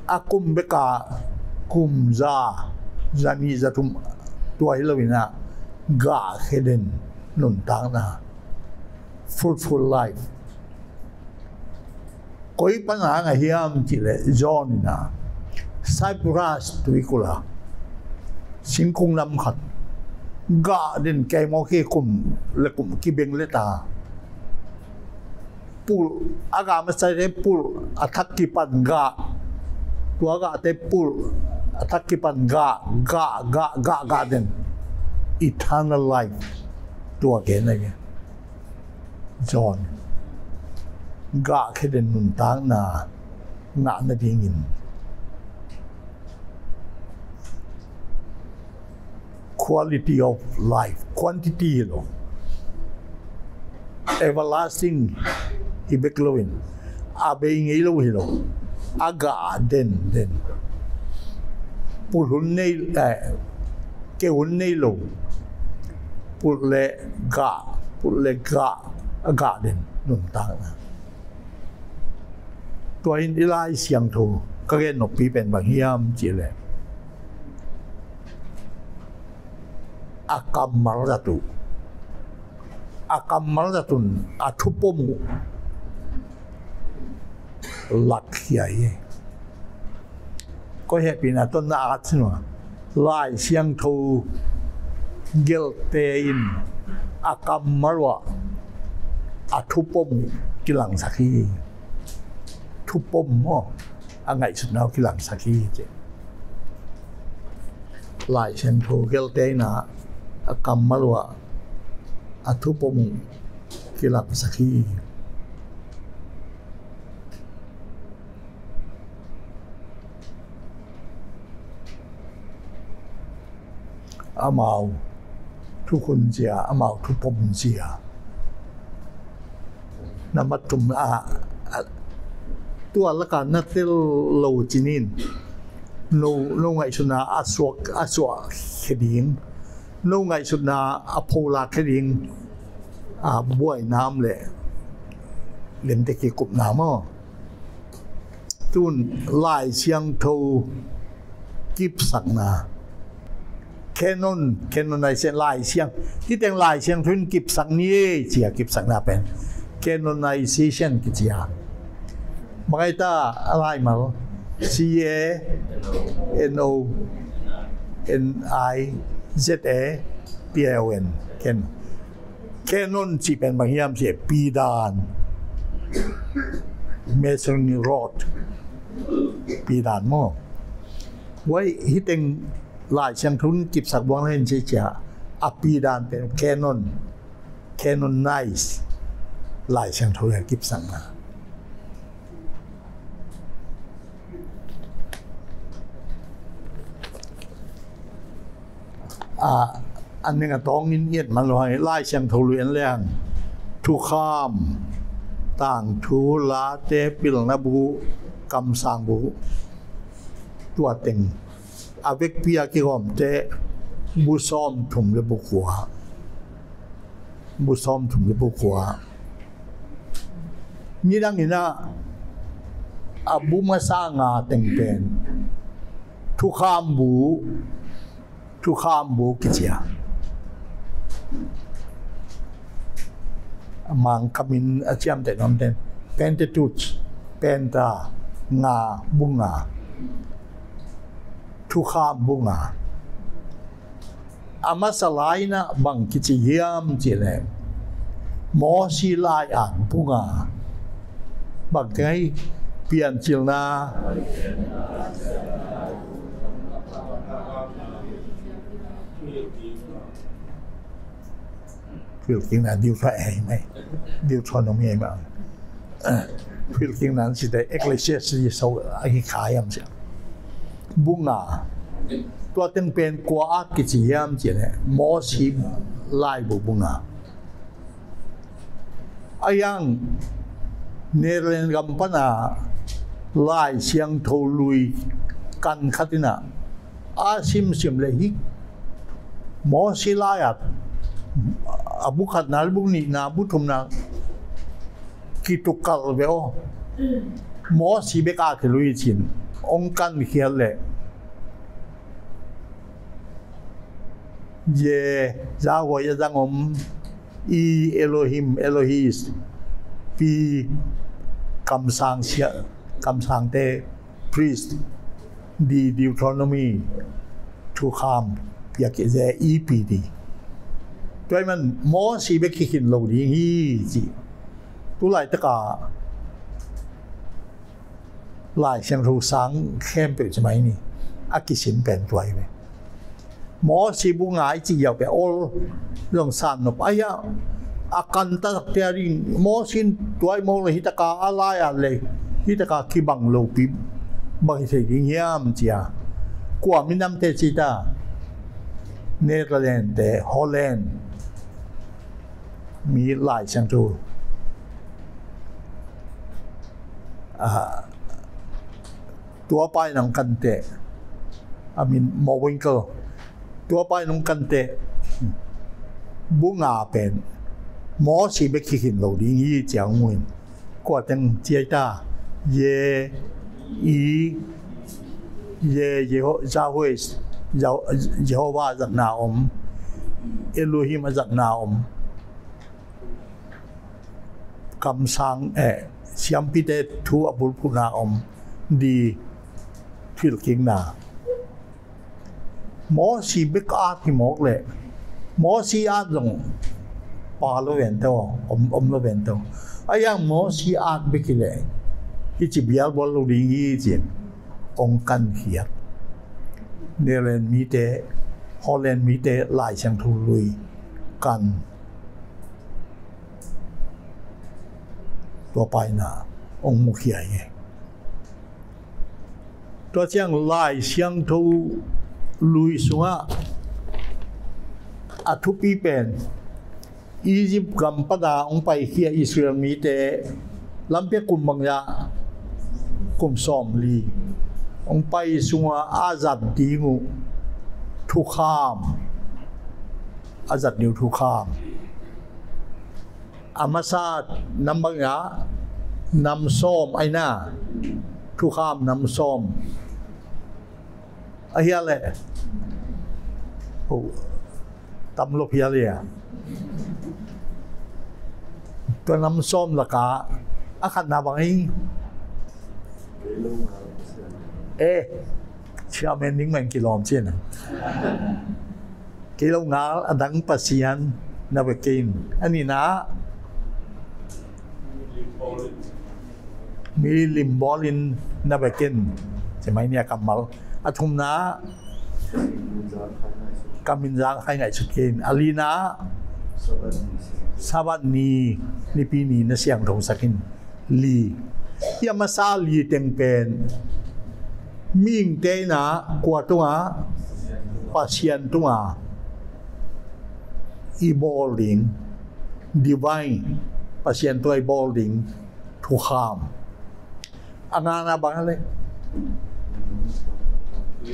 akum beka kumza zani zatum tuai lawina ga kheden nun tang na fruitful life koi pana nga hiam chile john na Cyprus tuikula sinkung lam khat ga den kai mo ke kum le kum ki beng le ta pul aga ma sai re pul athak ki pan ga tua ga te pul athak ki pan ga den eternal life tua ke na ge John ga ke den nun tang na dingin quality of life, quantity lo. Everlasting hibeklowin. Abe ngilo hilo. Aga den. Pulhun nei ke hun nei lo. Pulle ga aga den nun tang na. ตัวอินทิลายเสียงถูก็เรียนหนกปีเป็นบางเฮียมจีเลยakam maratu akam malatun athupomu lakhiai ko he pina ton na atsinwa lai siang tho gelte in akam marwa athupomu kilang sakhi thupom mo angai sunau kilang sakhi je lai siang tho gelte na akam marwa athupomu kilang sakhi amauทุกคนเจียamauทุกปมเจียนามัตุมตัวละกันนัดเตลโลจินินโนไงสุนาอาสวกเขดิงโนไงสุนาอโพลาเขดิงบ้วยน้ำเลยเล่นตะกี้กุบน้ำอ่ะตุนลายเชียงโทกิบสักนาแค่นนในเส้นลายเชียงที่แต่งลายเชียงทุนกิบสักนี้เจียกิบสักนาเป็นแค่นนในเชียงกิจยาบางทีอะไรมา C A N O N I Z A P L N แค่นนจีเป็นบางอย่างเสียปีดานเมสันรอดปีดานมั่วไว้ที่แต่งลายเชียงทุนกิบสักวังเห็นเจียอปีดานเป็นแค่นนไนส์ลายเชียงทุนกิบสักนาอันนึงต้องเงียบมันลอยไล่เชียงทุเรียนแรงทุกข้ามต่างทุลาเตปิลนาบูกำสังบูตัวเต็งอาเวกพิอากิกอมเตบุษอมถุมเลบุขวาบุษอมถุมเลบุขวามีดังนี้นะอาบุมาสร้างเต็งเป็นทุกข้ามบูกิจยามังคมินอาเจียมแต่นอมเต็นเป็นแต่จุดเป็นตางาบุงาทุกข้ามบุงาอามาสลายนะบังกิจยามเจเลหมอศิลายอ่านบุงาบังไงเปลี่ยนจิลนาฟิลกิ้งนั้นดิวทรายไหมดิวทรอนมีไหมฟิลกิ้งนั้นสิได้เอกเลเซียสิโซไอ้ขายมเสียบุงาตัวเต็งเป็นกัวอากิจยามเจเนี่ยมอชิมไล่บุงาไอ้ยังเนเรนกัมปนาไล่เชียงโทลุยกันขัดนะอาซิมเลยฮิมอชิไล่abu khat nal bu ni na bu thum na ki tu kal ve o mo si be ka ke lui chin ong kan khial le ye za wo ya zang om i elohis pi kam sang te priest di Deuteronomy to come ya ke ze epdด้วยมันมอสีเบกิขินโลดีฮีจีตัวไหลตะกาไหลเชียงรูสังเข้มเปล่าใช่ไหมนี่อากิสินเป็นตัวไหมมอสีบุงไงจีเอาไปโอเรื่องสานนบไอ้ยาอาการตะเตียริงมอสินตัวมองเลยฮิตะกาอะไรอะไรฮิตะกาคีบังโลปีบังเสียงเงียบจีกว่ามินำเตจิตาเนเธอร์แลนด์ฮอลแลนด์มีหลายเชียงทูตัวไปน้องกันเตะมอวิงเกอร์ตัวไปน้องกันเตะบุงาเป็นหมอสีเบกิขินโลดียี่เจียงมวยกว่าจังเจียตาเยโฮซาฮุสเยโฮวาจากนาอมเอโลฮิมจากนาอม กำสังเสียมพิเตทูอบุลพุนาอมดีฟิลกิงนาหมอสีเบกอาที่หมอกเลยหมอสีอาดงปาโลเวนโตอมโลเวนโตอายังหมอสีอาดเบกิเลยที่จีบียร์บอลลูดีจีนองกันเขียดเนเรนมีเตฮอลแลนด์มีเตหลายเชียงทุลุยกันตัวไปนะองมุขใหญ่ตัวเชียงหลายเชียงทุลุยสัวอัทุปีเป็นอียิปต์กัมปดาองไปเขียอิสราเอลมีเตลำเปียกุมบังยากุมซอมลีองไปสัวอาจัดดีงูทุกข้ามอาจัดนิวทุกข้ามอามาซาดนำบางอย่างนำส้มไอ้หน้าทุกข้ามนำส้มไอ้เหี้ยเลยโอ้ตำลบเหี้ยเลยตัวนำส้มละกาอาขัดนาบังไอ้เชื่อมันนิ่งมันกิโลเมตรกิโลงาอันดังปัสยันนับกินอันนี้นะมีลิมบอลินนับกินใช่ไหมเนี่ยกำมัลอาทุมนะกำมินจางให้ไงสุดกินอาลีนะสวัสดีนี่ปีนี้นะเสียงของสักินลียามาซาลีเต็งเป็นมิงเตนะกว่าตัวปัสยันตัวอีบอลลิงดีไวปัสยันตัวอีบอลลิงทุกข้ามอันนั้นบางอะไร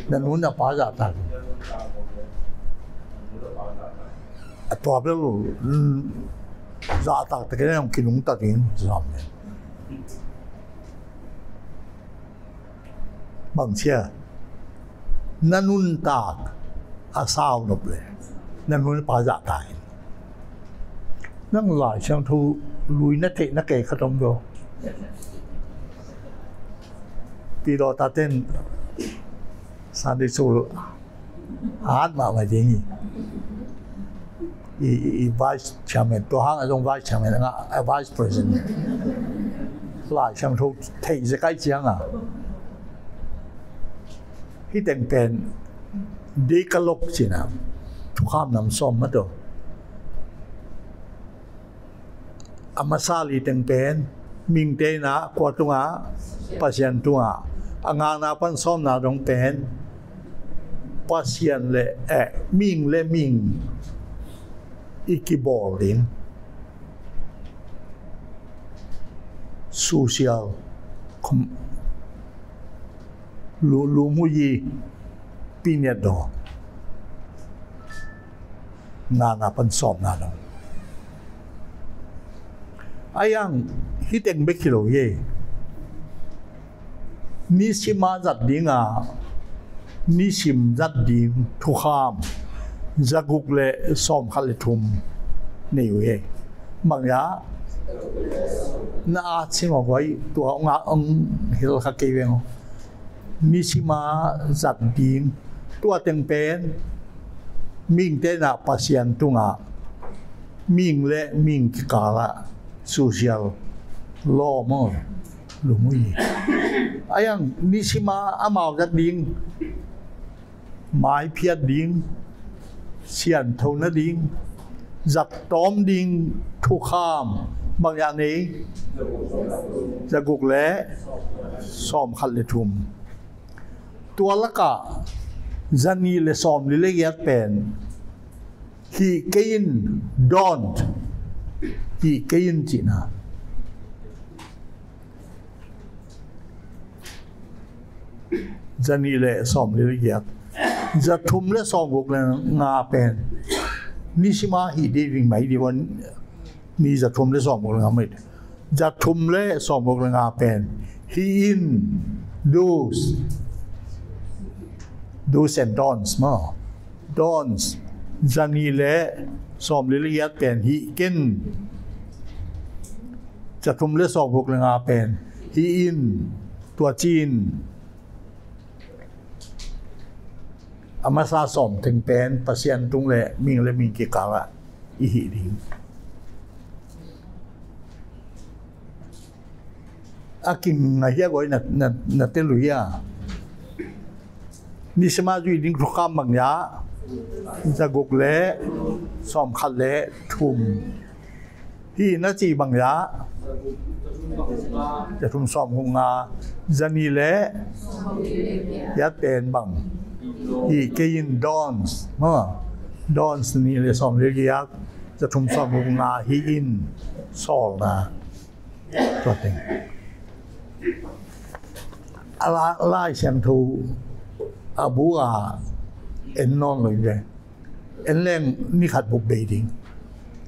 นั่นนู้นน่ะป้าจัดตัดตัวเปล่าจัดตัดแต่ก็ยังกินนุ่งตัดเองจำเลยบางเชื่อนั่นนุ่นตากอาสาวนบเลยนั่นนุ่นป้าจัดตายนั่งหลายช่างทูลุยนักเตะนักเกะขนมโยปีโรตาเต้นสันติสุลฮาร์ดมาไม่จริงอีไวส์แชมเปี้ยนตัวห้างไอ้ตรงไวส์แชมเปี้ยนนะไอ้ไวส์ประธานหลายช่างทูเทจะใกล้เจียงอ่ะที่แต่งเป็นดีกลกสินะทุกข้ามน้ำส้มมาตัวอามาซาลีแต่งเป็นมิงเตนะกว่าตัวปัสยันตัวงานนาปันส้มนาตรงเป็นปัสยันเละมิงเละมิงอีกิบอลลินโซเชียลลูมุยีปีเนียดองานนาปันส้มนาตรงไอ้ยังฮิตเองเบกิโลเย่นิสิมาจัดดิ้งนิสิมจัดดิ้งทุกข้ามจะกุกเล่ซ้อมขัดทุมนี่เย่บางอย่างน่าชิมเอาไว้ตัวงาฮิลคักเกย์เองนิสิมาจัดดิ้งตัวเต็งเป็นมิงเตนะปัสยันตุงมิงเล่มิงกาละsocial law มั้งหรือไม่ไอ้ยังนิสิมาอามาจัดดิ้งหมายเพียรดิ้งเสียนเท่านั้นดิ้งจัดต้อมดิ้งทุกข้ามบางอย่างนี้จะกุกเละซ้อมขัดเลทุมตัวละกะจันนี่เลซ้อมลิเลเกียเป็น he can don't he can จีน่าจะนี่แหละซ้อมเรียกจะทุ่มและซ้อมกุกเลยงาเป็นนิชิมาฮีดีวิ่งไหมดีวันนี่จะทุ่มและซ้อมกุกเลยงาไม่จะทุ่มและซ้อมกุกเลยงาเป็น he in do's and don'ts มา don'ts จะนี่แหละซ้อมเรียกเป็น he can จะทุ่มเลือดสอบบุกเลยงาเป็นฮีอินตัวจีนอามาซาสมถึงเป็นปัสยันตุงเลยมิงเลยมิงกิกาละอีหิดิงอากิงไงเฮียก้อยนัดเตลุยานี่สมาจุยดิ้งทุกคำบางยาจะกุกเละสอมขัดเละทุ่มที่นัดจีบางยาจะทุ่มสอมหงาจะนี่เละยัดเป็นบางที่เกินดอนส์ดอนส์นี่เลยสอมเรียกจะทุ่มสอมหงาฮีอินสอลนะตัวเต็งอะไรเสียงทูอาบูอาเอ็นนอนเลยเอ็นเล่งนี่ขัดบุกเบดิง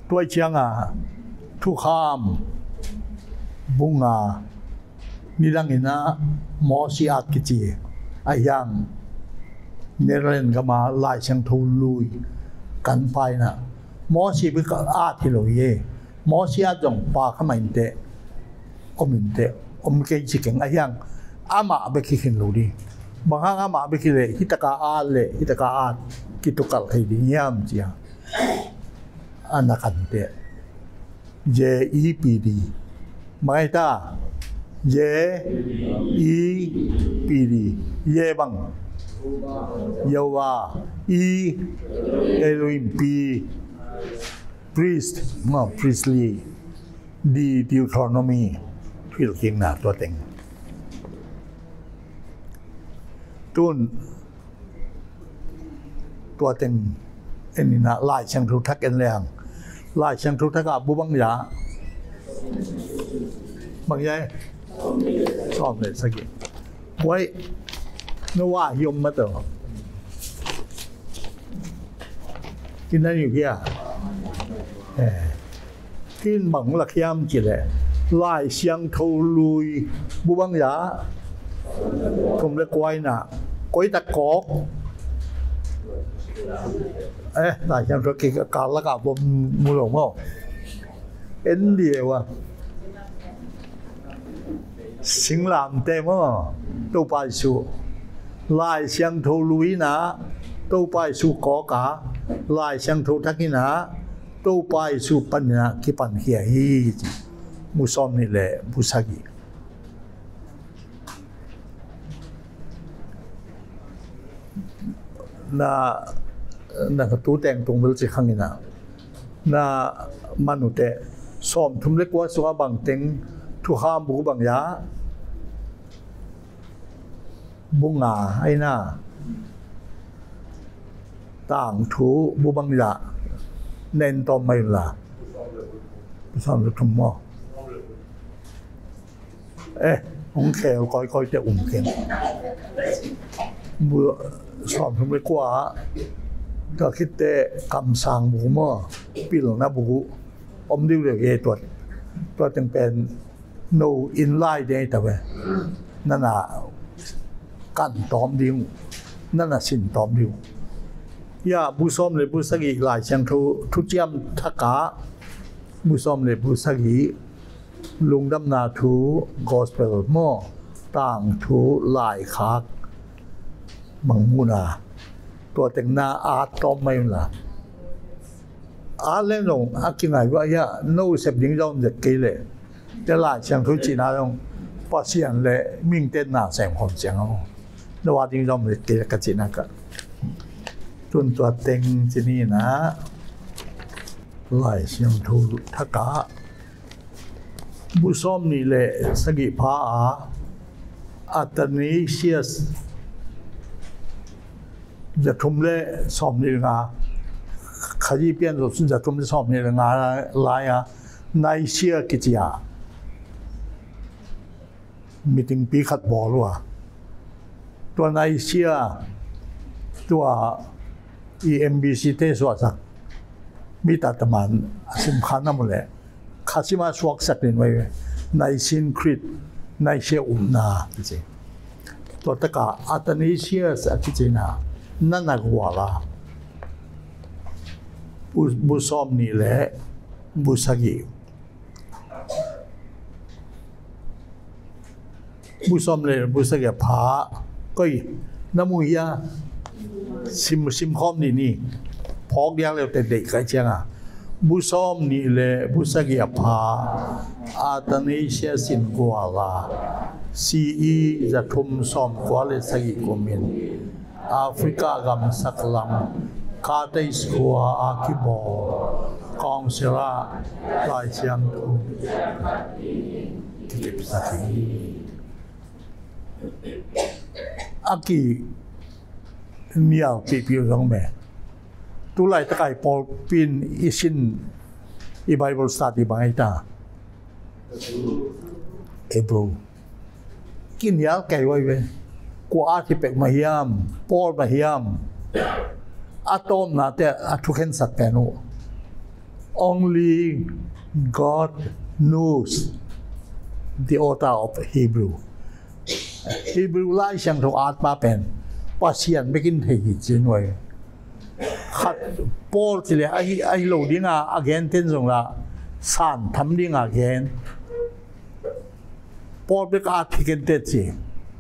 ตัวเชียงทุกข้ามบุงนี่ดังอินะมอสิอากิจีอายังเนรเล่นก็มาไล่เชียงทูลุยกันไปนะมอสิเป็นอาที่เราเย่มอสิอาจงปาขมันเตะอมินเตะอมเกจิเก่งอายังอามาเบกิขินลูดีบางครั้งอามาเบกิเลยฮิตกาอาเลฮิตกาอากิตุกัลให้ดียามจียอันนักันเตะเจอีพีดีไม่ตาเจอีพีดีเยบังเยวาอีเอโลอิมพีพรีสต์มาพรีสลีดีดิวทรอนอมีที่เราเก่งหนาตัวเต็งตุนตัวเต็งเอ็นนี่นะลายเชียงทุกทักเอ็นแรงลายเชียงทุกทักบุบังยาบางยัยชอบเลยสักทีไว้นึกว่ายมมาเถอะกินได้อยู่เพี้ยกินบังละเขียมกินเลยลายเชียงทูลุยบุบังยาผมเลยกวยน่ะกวยตะกอกลายเชียงทูกินการละกับผมมูหลงมั้งเอ็นเดียวสิงหลามเต็มตู้ไปสู่ลายเชียงทูลุยนะตู้ไปสู่กอกาลายเชียงทูทักกินะตู้ไปสู่ปัญญาคิปันเฮียฮีมุสอมนี่แหละบุษกีน่ากตู้แต่งตรงเวลาจะขังนี่นะมนุษย์แต่สอมทุ่มเล็กว่าสุขบางเต็งทุกข้ามบุกบางยาบุงไอ้น่าต่างทูบุบังยาเน้นต่อไม่ละสอมจะทุ่มหม้อองแขวก้อยจะเข็มบุสอมทุ่มเล็กว่าก็คิดแต่คำสั่งบุกหม้อปีหลงนะบุกอมดิวเรียกตัวจึงเป็นโนอินไลน์ได้แต่ว่านั่นน่ะกันตอมดิวนั่นน่ะสินตอมดิวยาบุษอมเลยบุษกีหลายเชียงทุเจียมทักกะบุษอมเลยบุษกีลุงดำนาทูกอสเปลหม้อต่างทูหลายคักมังมูนาตัวแต่งหน้าอาตอมไม่ละอาเล่นลงอากินไงว่าอย่าโน้เสพยิงยอมจะกี่เลยแต่หลายเชียงทุจีน่าลงพอเสียงเลยมิ่งเต้นหน้าแสงความเสียงแล้วว่ายิงยอมจะกี่กันจีน่ากันจนตัวเต็งจีนี่นะหลายเชียงทุทักกะบุษอมนี่แหละสกิพาอัตนิเชียสจะทุ่มเล่สอมนี่งาขยี้เปลี่ยนรถจะทุ่มเล่สอมนี่งาลายนายเชียกิจยามีถึงปีขัดบอลว่ะตัวนายเชียตัว EMBC เทสวัสดิ์มีตัดมันสำคัญนั่นหมดเลยข้าชิมาสวกสักเดือนไว้นายชินคริตนายเชียนาจริงตัวตะกาอัตนิเชียสักจริงนะนั่นนักว่าละบุษอมนี่แหละบุษกี บุษมเลยบุษเกียผาก็น้ำมุยาซิมคอมนี่พอกเดียวเลยแต่เด็กกันจังบุษมนี่เลยบุษเกียผาอาตานิเชียสินกัวลาซีอีจะทุ่มสมกัวเลยสกิกุมินแอฟริกากำสักลังคาเตสกัวอาคิโบกองเซราลายเชียงทูที่เก็บสักทีอากีเนี่ยปีร้องแม่ตุไลตะไคปอลปินอิสินอีไบเบิลสตาร์ที่บางไอตาเอบรูกินยาแก่ไว้เว้ยกว่าที่เป็กมาเฮียมปอลมาเฮียมอะตอมน่ะแต่ทุกเห็นสัตว์แต่โน only God knows the author of Hebrew Hebrew ไล่เชียงถูกอาร์ตมาเป็นปัสเซียนไม่กินเทกิจนไว้ขัดปอลที่เลยไอ้โลดิ้งอาเกนเต้นส่งละสานทำดิ้งอาเกนปอลเป็นอาร์ตที่เกนเต้นสิ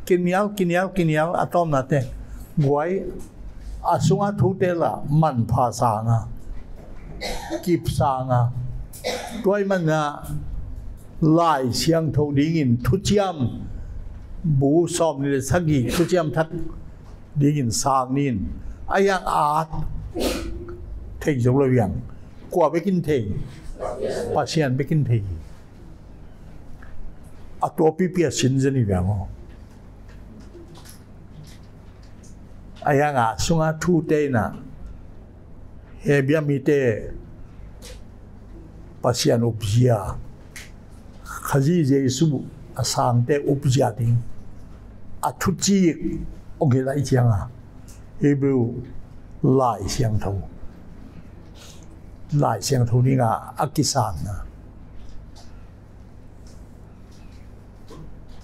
กินยาอะตอมนั่นเองบวยอาสุงอาทุเตละมันภาษางากิบสางาด้วยมันนะไล่เชียงถูกดิ้งทุจยมบูสอมนี่สักกี่ทุจยมทักดิ้งสางนินไอ้ยังอาร์ตเทยงเลยยังกว่าไปกินเทยปัสเซียนไปกินเทยอัตัวปีเปียสินจะนี่แบบว่าไอ้ยังสุงาทูเตนะเฮเบียมิเตปัสเซียนอุปเจียขยี้เยซูอาสังเตอุปเจียดิงอัทุจีกองค์อะไรเชียงเฮบรูหลายเชียงทูนี่อากิสานนะ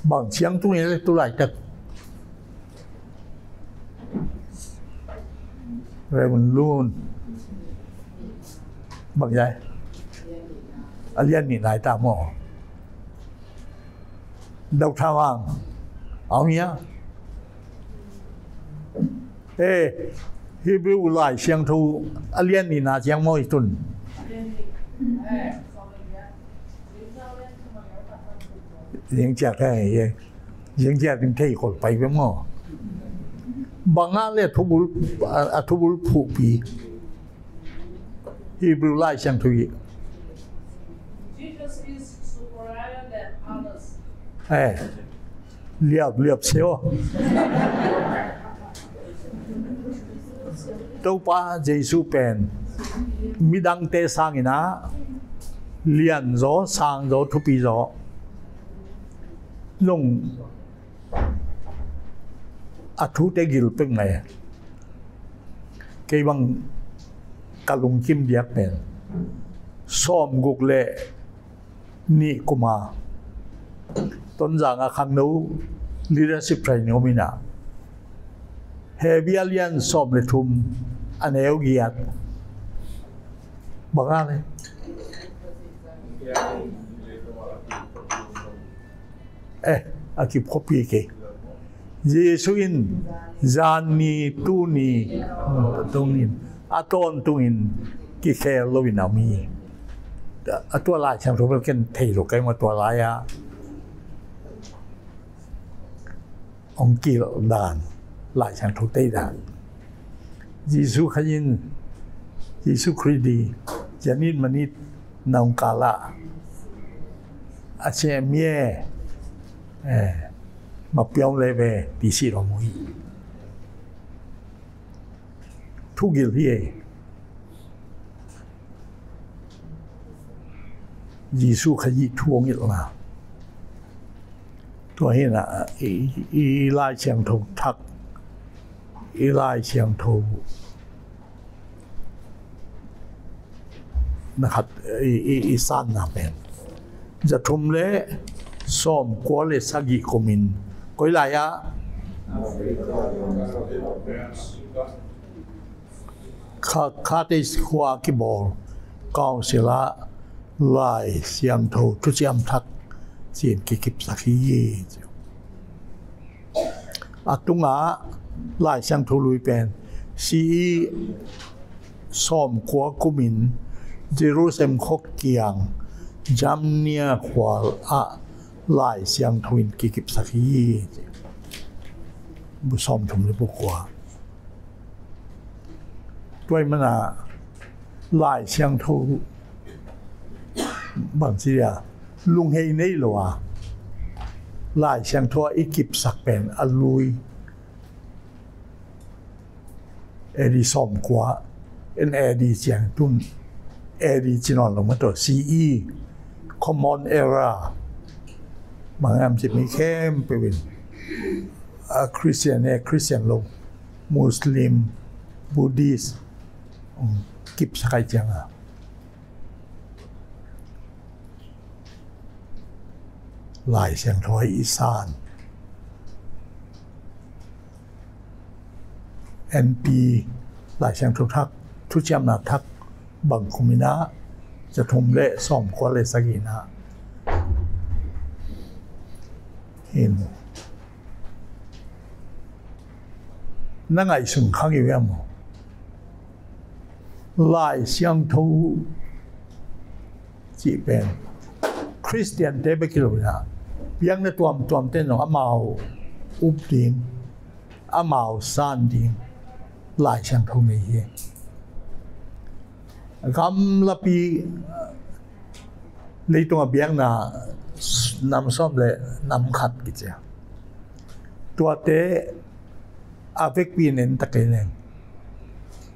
บางเชียงตัวนี้เลยตัวไหลแต่เรมันลูนบางใหญ่อาเลียนนี่นายตาหมอดาวทาวังเอาเนี้ยฮิบรูไลเชียงทูอาเลียนนี่นาเชียงมออีตุนยังแจกให้ยังแจกถึงเที่คนไปเป็นหม้อบางงานเลยทุบุลผูกปีฮิบรูไลเชียงทูเรียบเชียวตัวป้าเจสุเป็นมิดังเตสังอินะเลียนโจสังโจทุปีโจลงอัทุเตกิลเป็นไงเกี่ยงกะลุงกิมเดียกเป็นซ้อมกุกเล่นี่กุมาต้นจางอาคังนู้ leadership training มินะเฮเบียเลียนสอบเลทุมอันเอวเกียรติบังอะไรอากิบคบีเกเยซูอินจานนีตูนีตรงนี้อาตอนตรงนี้กิเคลโลวินามีตัวลายช่างรู้เป็นเทโลกไกมาตัวลายองกีดานหลายช่างทุกได้ด่านเยซูขยินเยซูคริสต์จะนิดมันนิดนองกาละอาเชเมียมาเปียงเลยไปดิสิเรามุยทุกอย่างที่เยซูขยิทวงอีกแล้วตัวนี้นะอีไลเชียงทงทักอีไลเชียงทงนะครับอีสันนะเป็นจะทุ่มเล่ซ้อมกัวเลสักิคมินก็อีไลคาเตสควากิบอลกองศิลาไลเชียงทงทุกยามทักเสียนกิบสักยี่ atunga lai sang thului pen si som kwa kumin Jerusalem khok kiang jamnia khwal a lai siang thuin kikip sakhi bu som thum le bu kwa toy mana lai siang thu bang sia lung hei nei lo a lai siang thu ikip sak pen alui edi som kwa en edi siang tun edi chinon lo ma to CE common era mangam si mi kem pe win a Christian lo Muslim Buddhist kip sakai chang a lai siang thoi isan NP หลายเสียงทุกทักทุจำนาทักบังคุมินะจะทมเละซ่อมควาเลสกีนะเห็นนั่งไอ้สุนข้างอยู่ยังหลายเสียงทุจีเป็นคริสเตียนเตเบกิโลนะยังในตัวเต้นของอามาอุบดิงอามาซานดิงหลายเสียงทุมีคำละปีในตัวเบียงน่ะนำซ่อมเลยนำขัดกิจตัวเตะอาเวกปีเน้นตะเกียง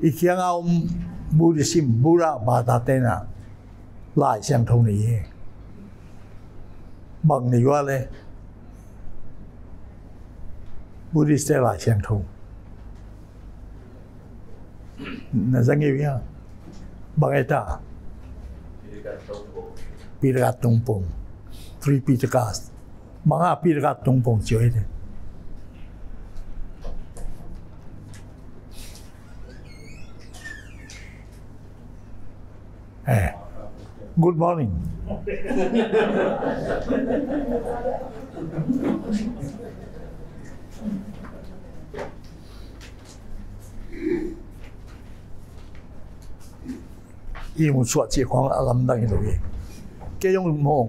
อีกอย่างเอาบูริสิมบูระบาตาเตน่ะหลายเสียงทุนี้บางนี่ว่าเลยบูริสเตหลายเสียงทุน่าจะเงี้ยบางไอ้ตาปีระกัดตรงปงทรีปีระกัดบางปีระกัดตรงปงเฉยเลยGood morning. Ý muốn suốt chỉ khoảng làm đằng như vậy. Cái giống mong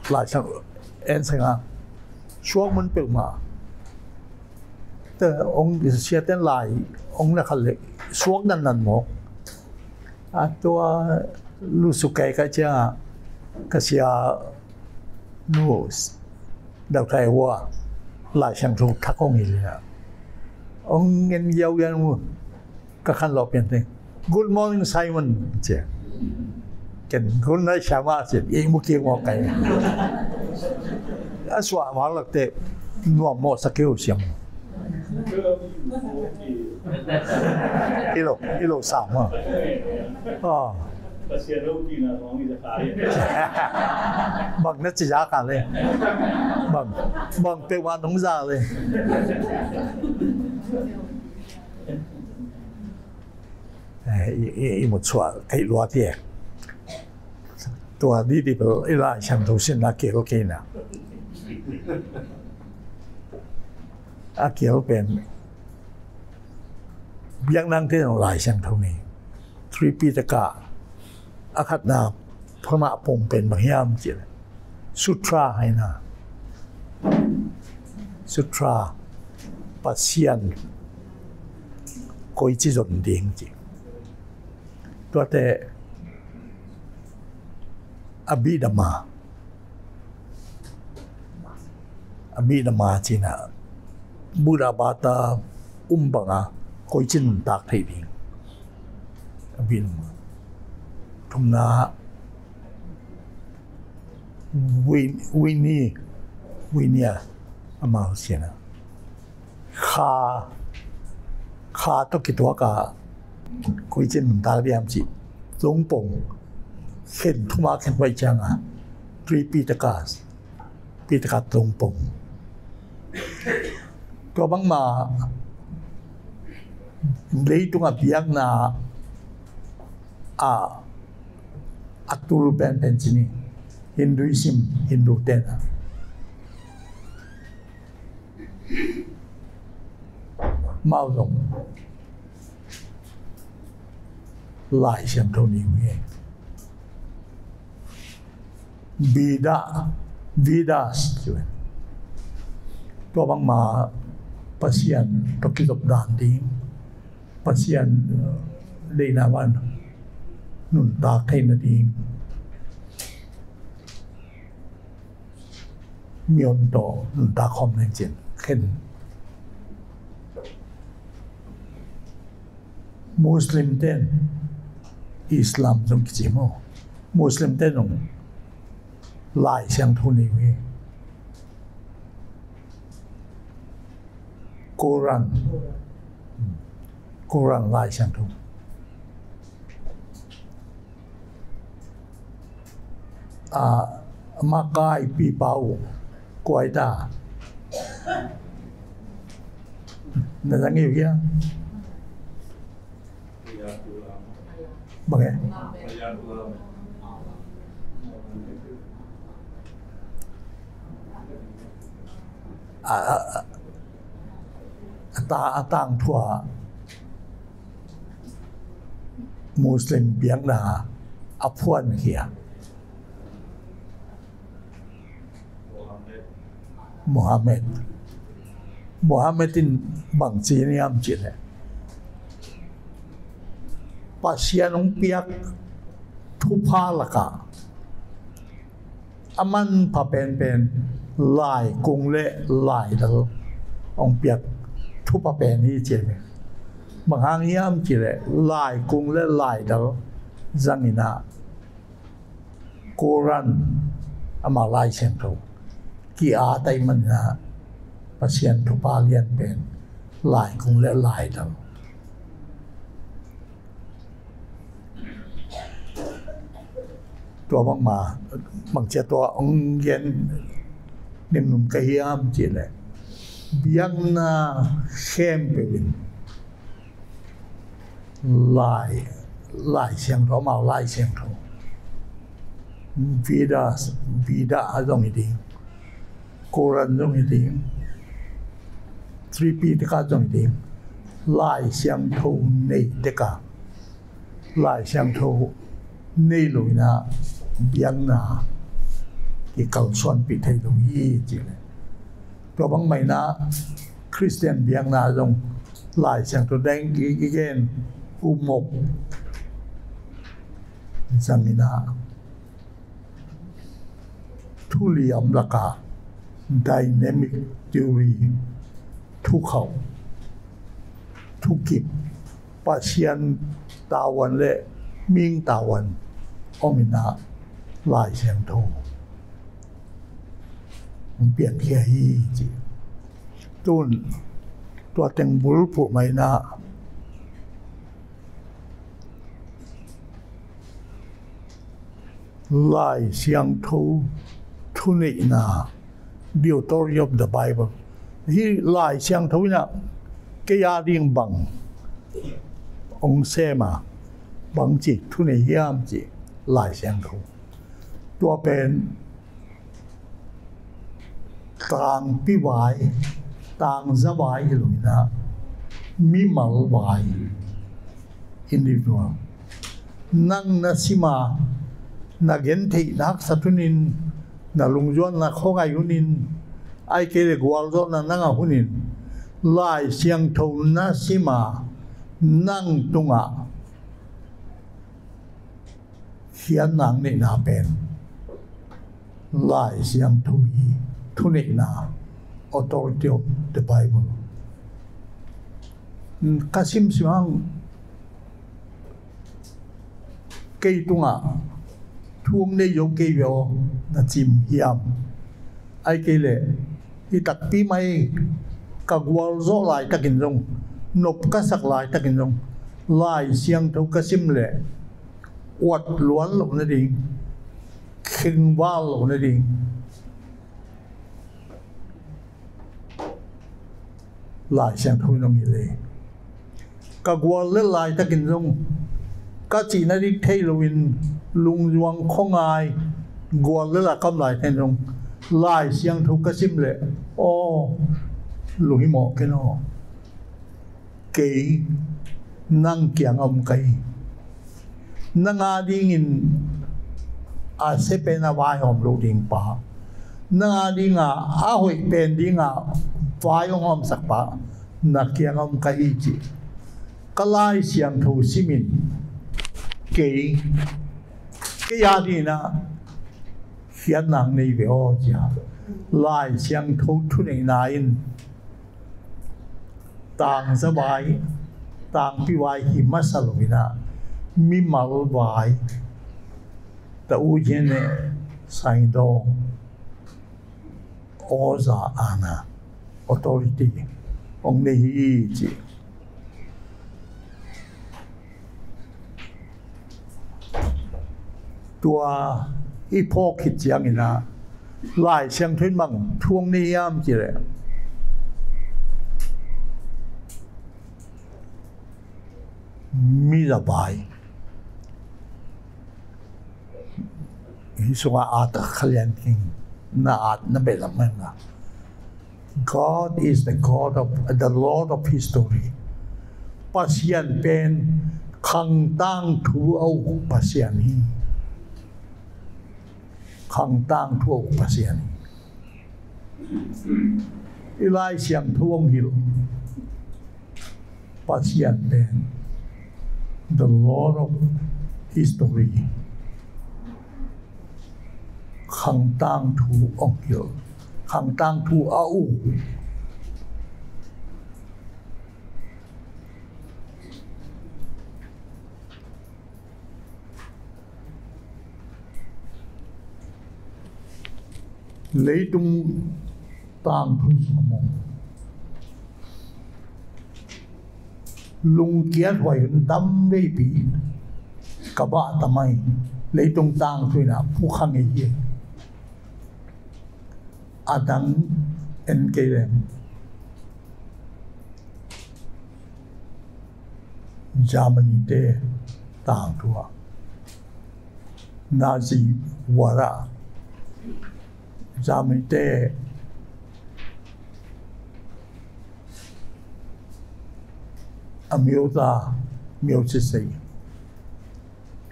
lại sang anh sang à, suốt muốn biểu mà.แต่องค์เสียแต่หลายองค์นักขัดเล็กสุกนั่นหมกตัวลูสุกัยก็จะก็เสียนู่ดาวไทยว่าหลายช่างถูกทักองค์อีกเลยองค์เงินเยียวยาก็ขันหลอกเปลี่ยนเอง Good morning Simon เจ้าเก่งคนนั้นชาวบ้านเจ้าเองมุกี้งอไก่สวะมาหลักเตะนัวหมดสกิลเสียง一路上啊，哦，我写肉地呢，往里头发的。忙那几家干嘞，忙别玩农啥嘞。一没错，可以落地。ตัวนี้ดิบ一拉像头先那给了给呢。อาเกียวเป็นยังนั่งที่หลายเสียงเท่านี้ทรีปีตะกะอาคัดนาพระมะพงเป็นบางยามจิตสุตราให้นะสุตราปัสเซียนก็อีจิจนดิ่งจิตัวแต่อบิดามาจีน่ะบูราบาตาบังอ่ะคอยจินตากไทยดิ่งบินทุมนาวินี่อามาเสียนะข้าต้องคิดว่าคอยจินตากเรียมจิลงปงเข็นทุมาเข็นไว้จังอ่ะทรีปีตะกาตรงปงก็บางมาเลยตรงอาbiak na atul ben sini Hindu ten mau dong lại xem thâu ni nghe vidas chứตัวบางมาpasien tokitop dan ding pasien leina wan nun ta khay na ding mion to nun ta khom nang chen khen Muslim ten Islam trong cái gì mà Muslim tên ông lại sang thu này với Quran lại sang thu makai pi pau quay ta là đang hiểu kia Bagai? Tang thua Muslim biang na apuan kia Muhammadin bang chi ni am chi le pasien ông piak thu pha laka aman pha pen lai kung le lai dal ông piak thu pha pen hi che me manghang yam chi le lai kung le lai dal zangina Quran ama lai chen tho ki a tai man na pasien thu pha lian pen lai kung le lai dalตัวบางเจ้าตัวองเย็นนิ่มนุ่มกระเฮียมจีเลยเบียงนาเข้มไปวินลายเสียงเขามาลายเสียงเขาวิดาตรงนี้กุรันตรงนี้ทรีปีติกาตรงนี้ลายเสียงเขาในติกาลายเสียงเขาในลุยนะเบียงนาที่เก่าส่วนปิดให้ตรงนี้จีเลยตัวบางไม่นะคริสเตียนเบียงนาตรงลายเสียงตัวแดงกี่เกนอุโมกสังมินาทุเรียมละกาไดนามิกทีโอรีทุกเขาทุกกิจปัจเจียนตาวันเละมิงตาวันอมินาลายเสียงโทมันเปลี่ยนแค่ฮีจีตุนตัวเต็งบุลผู้ไม่นาลายเสียงโททุนินาเดียวตัวรบ the Bible ที่ลายเสียงโทนะเกียร์ดิ่งบังองเซมาบางจิตทุนยามจิลายเสียงเขาตัวเป็นต่างพิวายต่างสบายลุยนะมีมัลวายอินดิวิวนั่งนัสิมานักเห็นที่นักสัตุนินนักลุงจวนนักข้องอายุนินไอเกลิกวอลโซนังอาหุนินลายเสียงเขานัสิมานั่งตรงเขียนหนังในนาเป็นลายเสียงทุนินา authority of the Bible กสิมสิมังเกยตุงทุ่งในยกเกยโยนาจิมเฮียมไอเกเลที่ตักปีไม่กักวอลโซลายตักินจงนบกษักลายตักินจงลายเสียงทุกสิมเลอวดล้วนหลงนั่นเองคิงว่าหลงนั่นเองลายเสียงทุกน้องนี่เลยกักวอลเล่นลายตักินจงก็จีนดิเทลวินลุงยวังคงไงกวลเล่นละกำไรแทนจงลายเสียงทุกสิมเลยโอ้ลุงหิมอกแค่นอ cái năng kiang cái năng đi in sẽ bên vai hòm lô đình pa năng đi hội bên đi vai hòm sắc pa năng kiang cái gì cái lai xiang thâu xí min cái đi na hiện năng này về ô cha lai xiang thâu thu này nãy tang sa vai tang pi vai hi masalovina mi mal vai ta u jene sain do oza ana authority ong nei hi chi tua i po khit chiang ina lai xiang thuen mang thuang ni yam chi le mi la bai hi sunga ata khalian king na at na belamanga. God is the God of the Lord of history. Pasian pen khang tang thu au pasian hi khang tang thu au pasian ilai siang thuong hil pasian pen the Lord of history khang tang thu ong hil khang tang thu au lấy tung tang thu mong lung kiat hoài đâm lấy bị cả ba tamai lấy tung tang thu na phu khang ấy adang en kelem Germany te tang thu Nazi wara Germany te Amiota Miotisei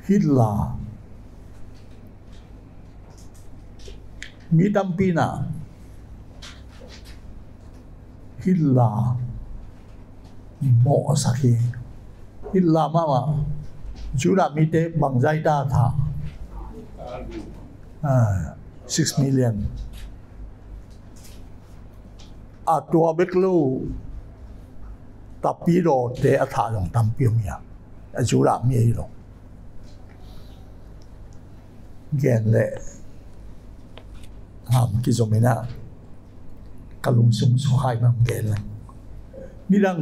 Hitler Mitampina Hitler mo sakhi Hitler mama Jura mite bangzai ta tha 6 million a tua beklu tapi do te a tha long tam piom ya a Jura mi lo gen le ham ki zomena kalung sung su hai mam gen la mi dang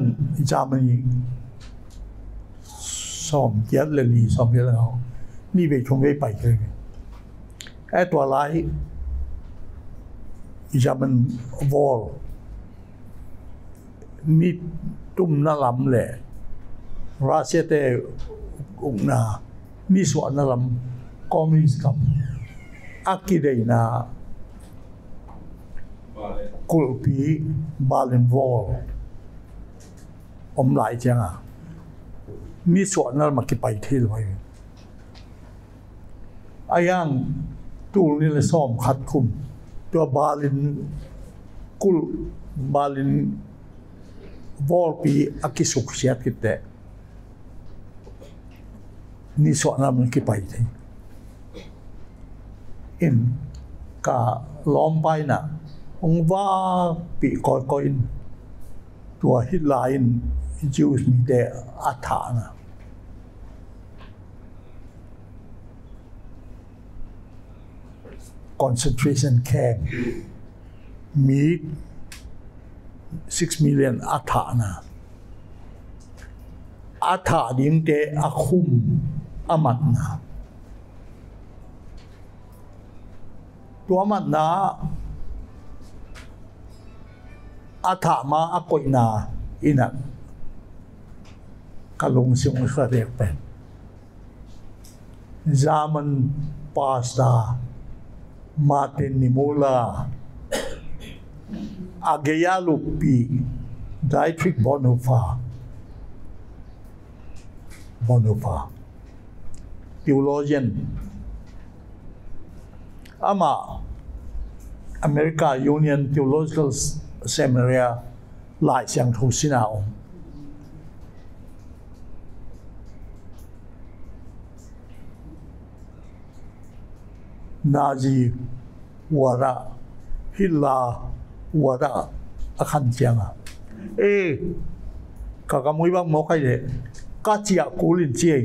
Germany som kiat le li som ye la ni be chung be pai ke ai tua lai German wall ni tum na lam le Russia te ung na ni so na lam communist kam akidei na kulpi Berlin Wall lai chang ni so na ma ki pai thil hoi ayang tu ni le som khat khum to Berlin Wall pi akisuk siat kite ni so na ma ki pai thei in ka lom pai na ong va pi ko in tua hit line Jews mi de atha na concentration camp mi 6 million atha na atha ding te akhum amat na tua mat na atha ma akoi na ina kalung siung sa rek pen zaman pasta Martin Niemöller Ageya Lupi Dietrich Bonhoeffer Bonhoeffer theologian ama America Union Theological Seminary lại sang thu xin nào Nazi wara hilla wara akan changa kakamui bang mo kai de ka chia kulin chia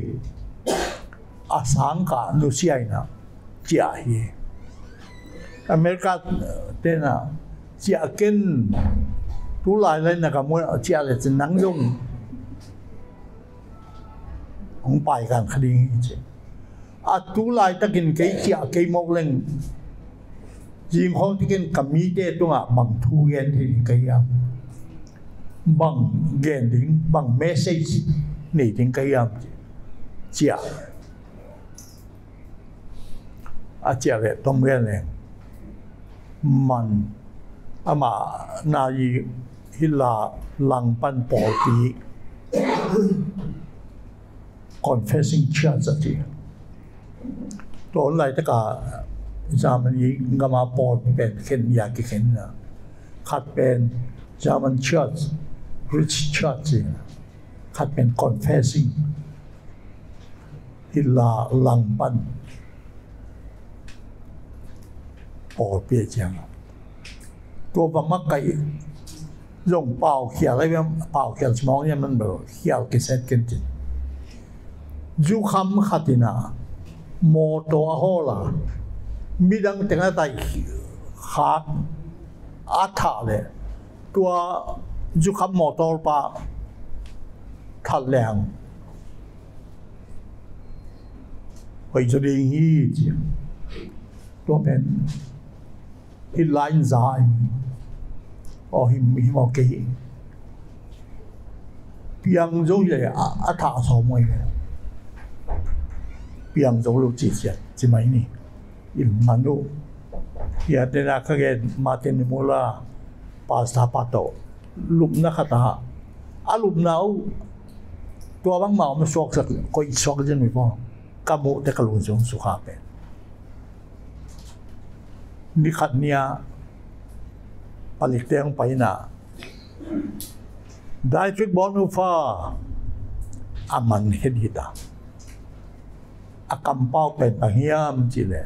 asang ka nu siai na chia hi America tena chia ken tu lai lên là kamui chia le chen nang yong ong pai kan khading chi tu lai takin cái chia cái mốc lên riêng họ takin kami de tunga bằng thu gen thì cái bằng gen đến bằng message này đến cái chia chia cái tông gen này man ama na yi hila lang pan pol ti confessing church atiตัวอะไรตะกาจามันยิงมาปอดเป็นเข็นยากิเข็นนะขัดเป็นจามัน church rich church ขัดเป็น confessing ฮิลาลังปันปอดเปียจังตัวบะมักไก่ลงเป่าเขียอะไรแบบเป่าเขียสมองเนี่ยมันแบบเขียวกิเซตกินจิยูคำขัดตินาโมโตอาโฮลามีดังแต่งอะไรขาดอาถาเลยตัวยุคโมโตปะทัดแรงไปจะดีงี้จีตัวเป็นฮิไลน์ใจอ๋อหิมโอเคเพียงจะเลยอาถาสองไม่เลยเพียงจะรู้จิตเสียจิตไม่นี่อินมันดูอย่าเดินข้างเกณฑ์มาเต็นมูลาปาสตาปาโตลุมนักตาอาลุมนาวตัวบางหมามันสอกสักก็อีสอกจะไม่พอกามุแต่กลุนจงสุขาเป็นนี่ขัดเนี่ยผลิตเตียงไปน่ะได้ทริกบอลนูฟ้าอามันเห็นหิตาอากำเป้าเป็นปังเฮียมจีเลย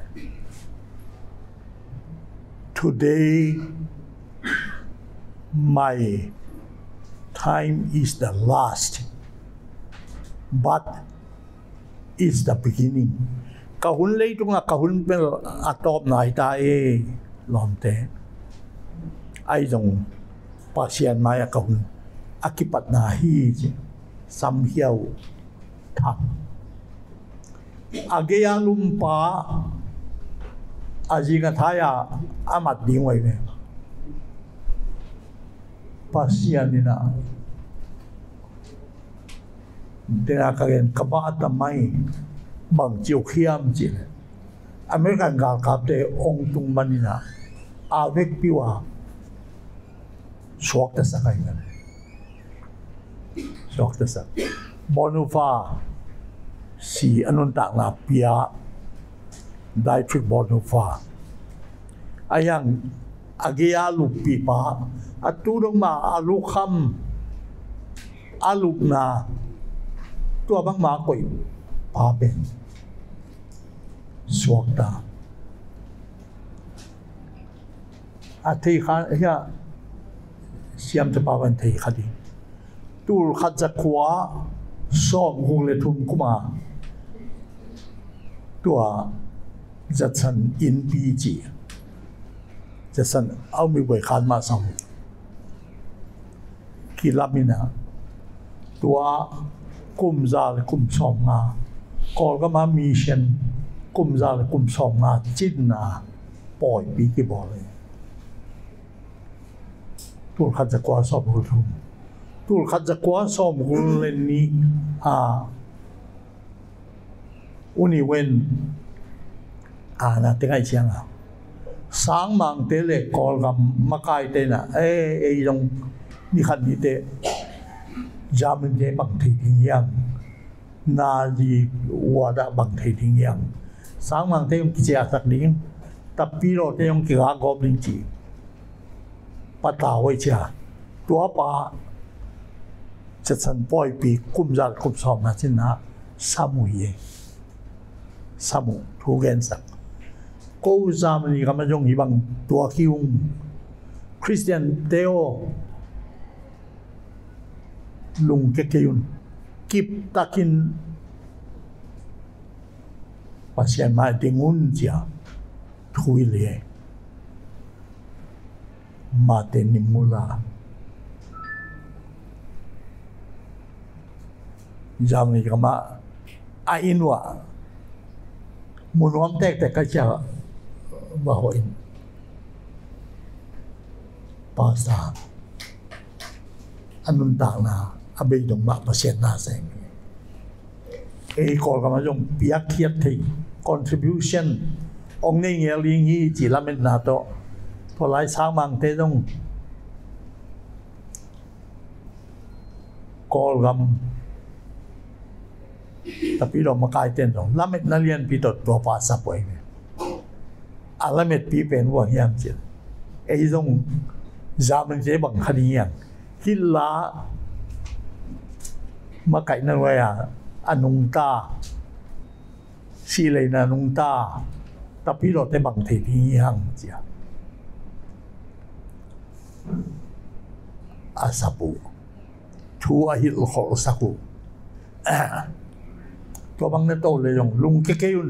Today my time is the last but it's the beginning กะหุนเลยตรงนั้นกะหุนเป็นอัตอบนายตาลอมเตไอจงปัสเซียนมายกะหุนอากิปัตนาฮีซัมเฮียวทักอาเกียลุมปาอาจิกทายาอามัดดิ้งไว้เนี่ยปัสเซียนนี่นะเดี๋ยวกันกบ้าทำไมบางจิวเขียมจีเลยอเมริกันกากับเตองตุงมันนี่นะอาเวกพิวาช็อกแต่สักอย่างนั้นช็อกแต่สักบอนูฟ้าสีอนุนต่างลาเปียได้ทริกบอนูฟ้าไอ้ยังอาเกียลูกปีปาอัตุลงมาอาลูกคำอาลูกนาตัวบางมาก่อยพาเป็นสวกตาอาทิขันเฮียเสียมจะปาวันทีขัดดีตูขัดจะขวาซ้อมหูเลทุนกุมาตัวจะสันอินปีจีจะสันเอามีไว้ขันมาสองกีรับมินะตัวกุมซาลกุมสองงาก่อนก็มามีเช่นกุมซาลกุมสองงาจิ้นนาปล่อยปีกี่บ่อเลยตูขัดจะกว่าสอบหูทุนตูขัดจะกว่าสอบหูเลนนี้อุนิเวนนะเต็งไอเชียงสังมังเตเลกอลกับมาไกเตนะยงนี่ขัดนี่เตจามันเตบังทียัง na di wada bang thei ding yang sang mang te yung kicha sak ding tapi ro te yung kiga goblin chi patawai cha tua pa chan poi pi kum jar kum som na chin na samu ye samu thu gen sak ko zam ni kam jong hi bang tua kiung Christian Deo lung ke yun kip takin pasien ma dingun dia thui le ma te ni mula jam ni kama a inwa munom tek tek ka cha ba hoin pasa anun ta na abe dong ba pasien na seng e ko kama jong piak khiat thei contribution ong nei nge ling hi chi lamen na to tholai sang mang te jong kol gam tapi ro makai ten dong lamet na lian pi tot to pa sa poi alamet pi pen wa hiam chi e jong zaman je bang khani yang hilla makai na wa ya anung ta si lei na nung ta tapi ro te bang thei thi hang chia asapu thu a hil kho saku to bang na to le yong lung ke yun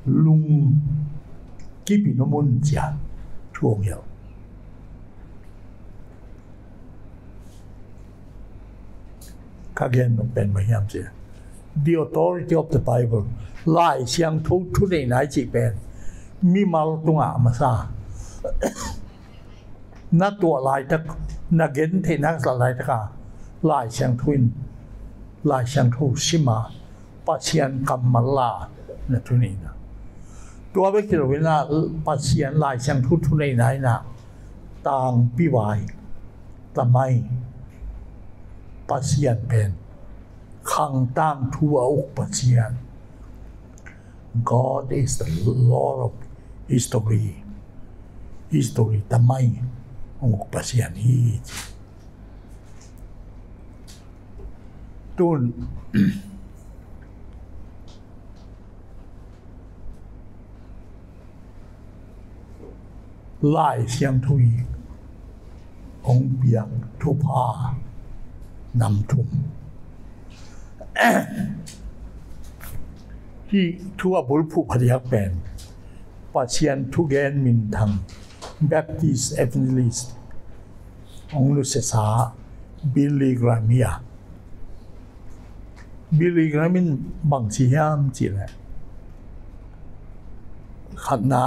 lung kipi no mun chia thuong yao again ben ma hiam che the authority of the Bible lai siang thu thu nei nai chi ben mi mal tunga ma sa na to lai tak na gen the na sa lai ta ka lai siang thuin lai siang thu sima pa sian kamala na thu nei naตัวเวกิโลเวลาปัสเซียนลายเชียงทุทุในไหนนะต่างปีวายทำไมปัสเซียนเป็นขังตั้งทั่วอกปัสเซียน God is the Lord of history ทำไมอกปัสเซียนฮีตุนไล่เสียงทุยองเบียงทุพานำทุมที่ทั่วบุรผู้พยักเป็นปัจเจียนทุเกนมินทัง Baptist Evangelist องนุเสสาบิลลีกรามียบางสียามจีแหละขัดนา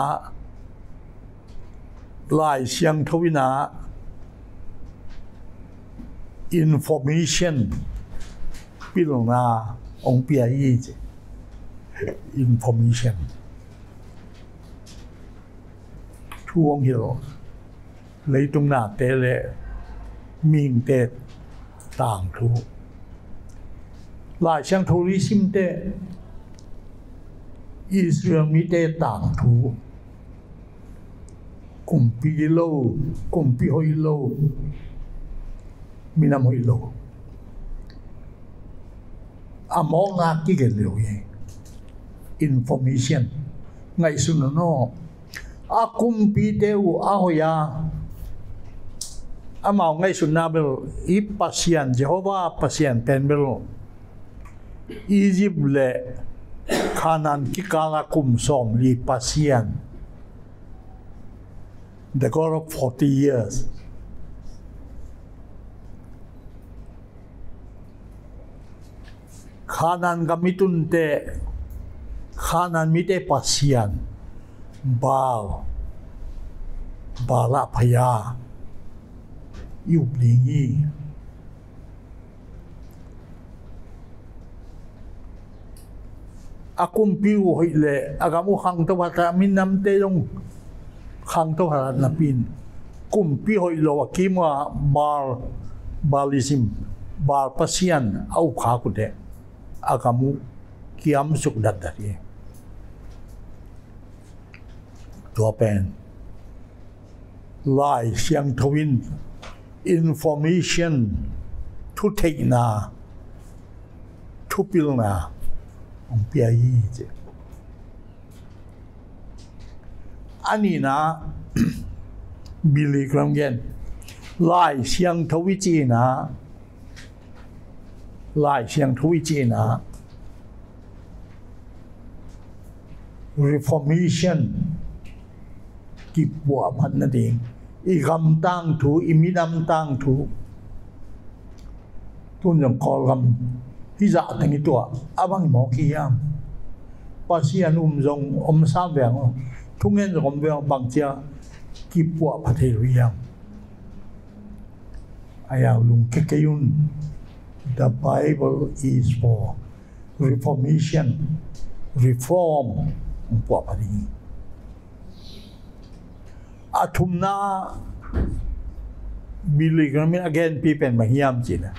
ลายเชียงทวินา information ปิลนาองเปียยี่ information ช่วงฮิโรเลยตรงหน้าเตเลมิงเตต่างทุลายเชียงทวิซิมเตอิสราเอลมีเตต่างทุกุมปีโลกุมปีหอยโลมินามหอยโลอามองอากิเกลียวเอง information ไงสุนโนอากุมปีเตวอาหอยาอามาไงสุนนาเบลอีปัสยันเจโฮวาปัสยันเป็นเบลอียิปต์เลคานันกิกาลากุมสอมลีปัสยันThe God of 40 years. Kanan gamitun te kanan mite pasian bala phaya yublingi akum piu hoile agamu hang to bata minam te long khang to harat na pin kumpi hoi lo akima balism bar pasian au kha ku de agamu kiam suk dat dari to pen lai siang thawin information thu thei na thu pil na ong pia yi je ani na bili kram gen lai siang thawi chi na reformation ki bua phan na ding I gam tang thu imidam tang thu tun yang kol gam hi za tang itu abang mo ki yam pasian zong sam bang thungen zong bang bang chia ki bua phathe riam aya lung ke kayun the Bible is for reformation reform bua phathe atumna biligram again people mahiam china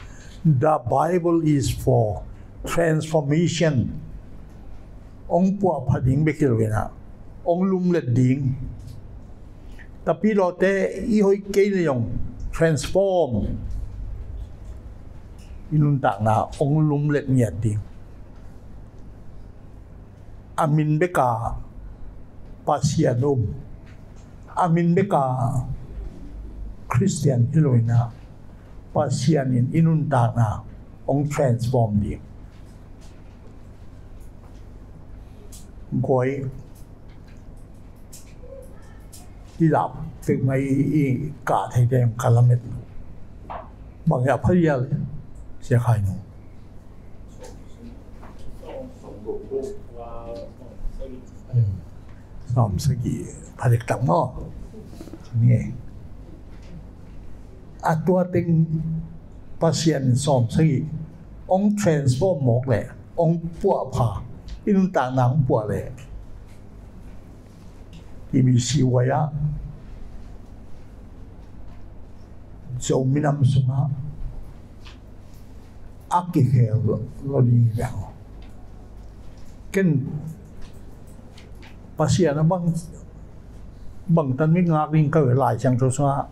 the Bible is for transformation ong pua phading bekil wena ong lum let ding tapi lote I hoi ke leong transform inun tak na ong lum let niat ding amin beka pasianum amin beka Christian Iloina pasianin inun tak na ong transform ding goi đi làm việc ngay cả thầy đem cả làm hết bằng nhập hết giờ sẽ khai nó làm sao gì phải được tặng nó nghe à tua tinh pasien làm sao gì ông transform một lệ ông bua phá in tàng nắng bua lệ Ibi siwaya so minam sunga akihel lodi yang ken pasian bang tan mi ngak ring ka lai chang so sa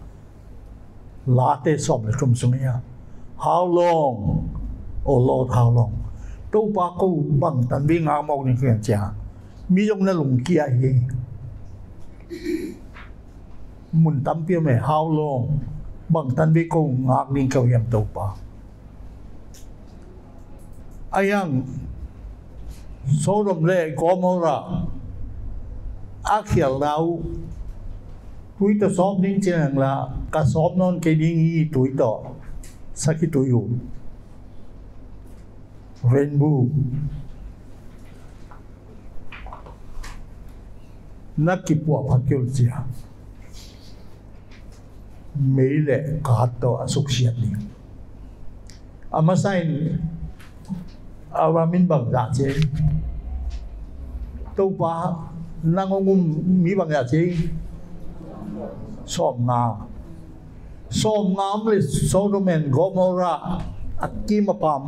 la te som le kum sunga how long oh Lord how long to pa ko bang tan mi ngak mo ni khen cha mi jong na lung kia hi mun tam pia me how long bang tan bi ko ngak ning kau yam to pa ayang Sodom le Gomorrah akhial lau tui ta som ning chang la ka som non ke ning hi tui to saki tui yu rainbow nakipua phakil chia meile kato asuksiat ni amasain awamin bang ja che to pa nangongum mi bang ja che som ngam le Sodom and Gomorrah akimapam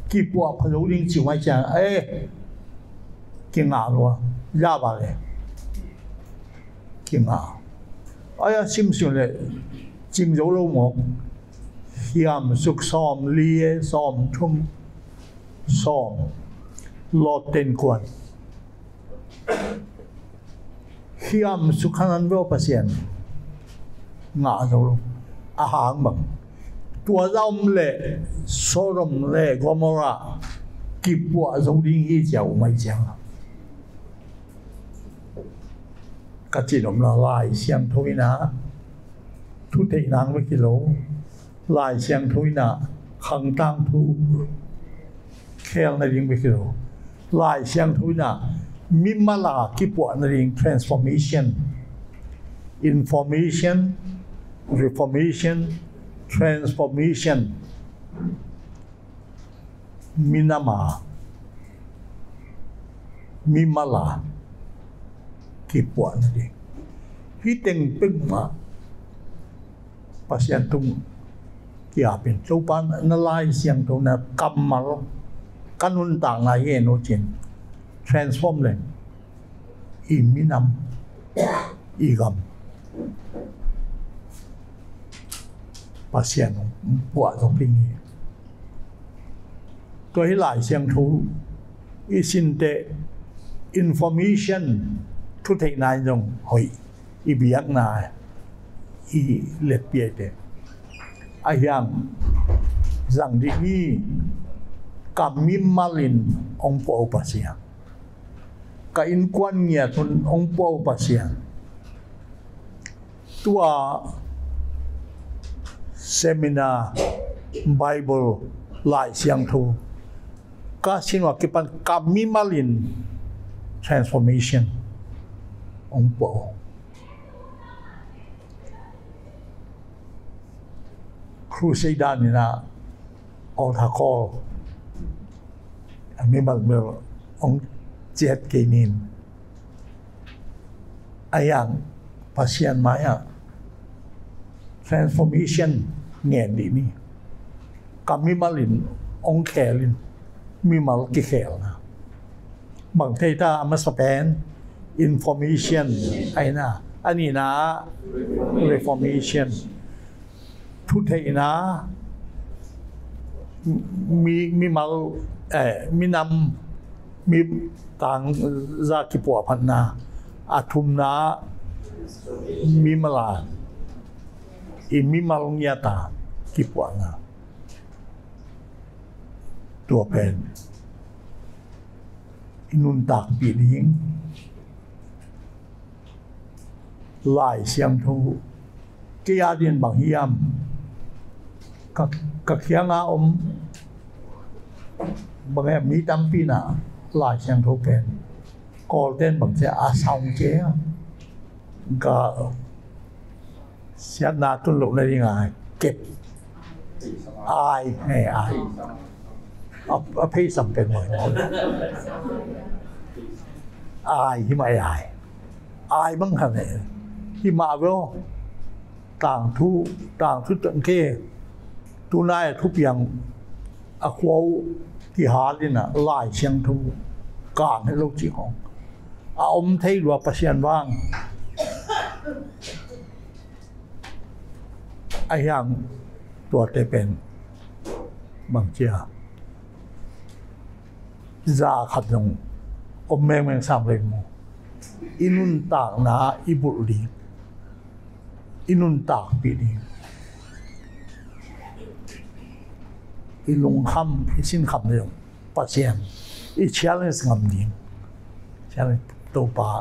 kipua phaloling chi mai cha kinga lo ya ba le kinga aya simsun le jing zo lo mo hiam suk som lie som thum som lo ten kwan hiam sukhanan ro pasien nga zo lo a hang bang tua rom le Sodom le Gomorrah kipua zo ding hi chao mai chang ka chi nom la lai siang thoi na thu thei nang với kilo lai siang thoi na khang tang thu khel na ring với kilo lai siang thoi na mimala kipua na ring transformation information reformation transformation minama mimala kipua na ring hi teng peng ma pasien tung kia pin lupan nalai siang tu na kamal kanun tang na ye no chin transform le iminam igam pasien buat tu pin tu hilai siang tu isinte information tu thei nai jong hoi ibiak na i let pie te ayang zang di ni kami malin ong po pasien ka in kwan nya tun ong po pasien tua seminar Bible lai siang thu ka sinwa kipan kami malin transformation ong po Crusader ni na altar call mi mal ong jet kenin ayang pasien maya transformation nge di ni kami malin ong khelin mi mal ki khel na bang thei ta ama spen information ai na ani na reformationทุเทนะมีmalมีนำมีต่างซากิปัวพันนาอาทุมนามีมาลามีมาลงยาตากิปัวนาตัวเป็นอินุนตากปีนี้ลายเสียงทูกียาเดียนบางฮิยามกับเขียงอาบางแห่งมีตั้มปีน่ะลายเชียงทุกเป็นกอลเด้นบางเจ้าอาสาวเจ้าก็เสียนาตุลุเลยยังไงเก็บอายให้อายเอาพี่สัมเป็นหมดอายที่ไม่อายบ้างขนาดไหนที่มาเวลต่างทุตังเคtu nai thu piang a khou ki halina lai siang thu kan he lo chi hong a om thei lua pasian wang a yang tua te pen bang chia za khat jong om meng sam le mo inun tak na ibul li inun tak pi ni i lung kham i sin kham le pasien i challenge ngam din challenge to pa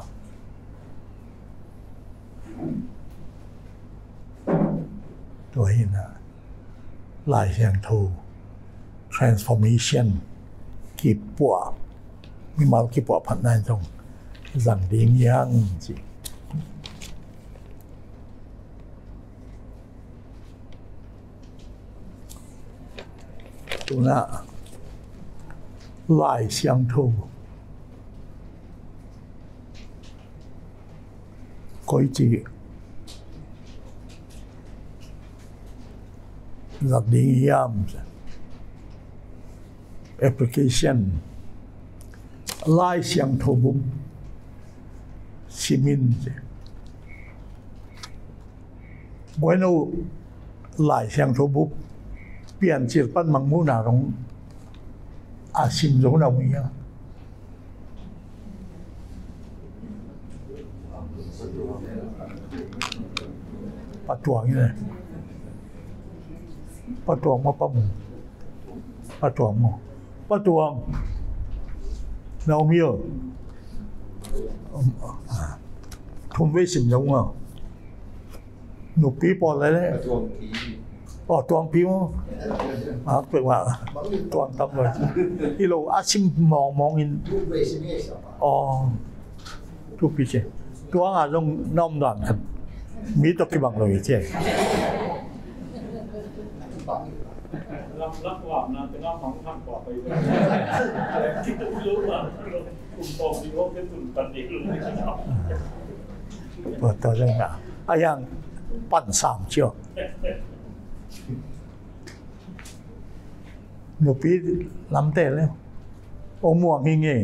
to hina lai siang thu transformation ki pua mi mal ki pua phan nan jong zang ding yang ji tu na lai siang thu koi chi giặc đi yam application lai siang thu bum simin bueno lai siang thu bumเปลี่ยนจิตปั้นมังมูนาของอาชิมโจนาวิยาปัดตวงนี่เลยปัดตวงมาปั๊มปัดตวงมาปัดตวงเรามีทุ่มเวสิมยงอ่ะหนุปีปอดอะไรเลยตวงผิวเปลือกว่าตวงตับเลยที่เราอาชิมมองอินทุกปีเช่ตัวงานลงน้อมด่านครับมีตัวกี่บังเลยเช่รับว่านะเป็นน้องของท่านต่อไปที่ต้องรู้ว่ากลุ่มตองที่เขาเป็นกลุ่มตันเองรู้ไม่ใช่หรอเปิดตัวเรื่องอ่ะอย่าง ปั่น3 เชือกหนูปีลำเตะแล้วโอ้ม่วงเงี้ย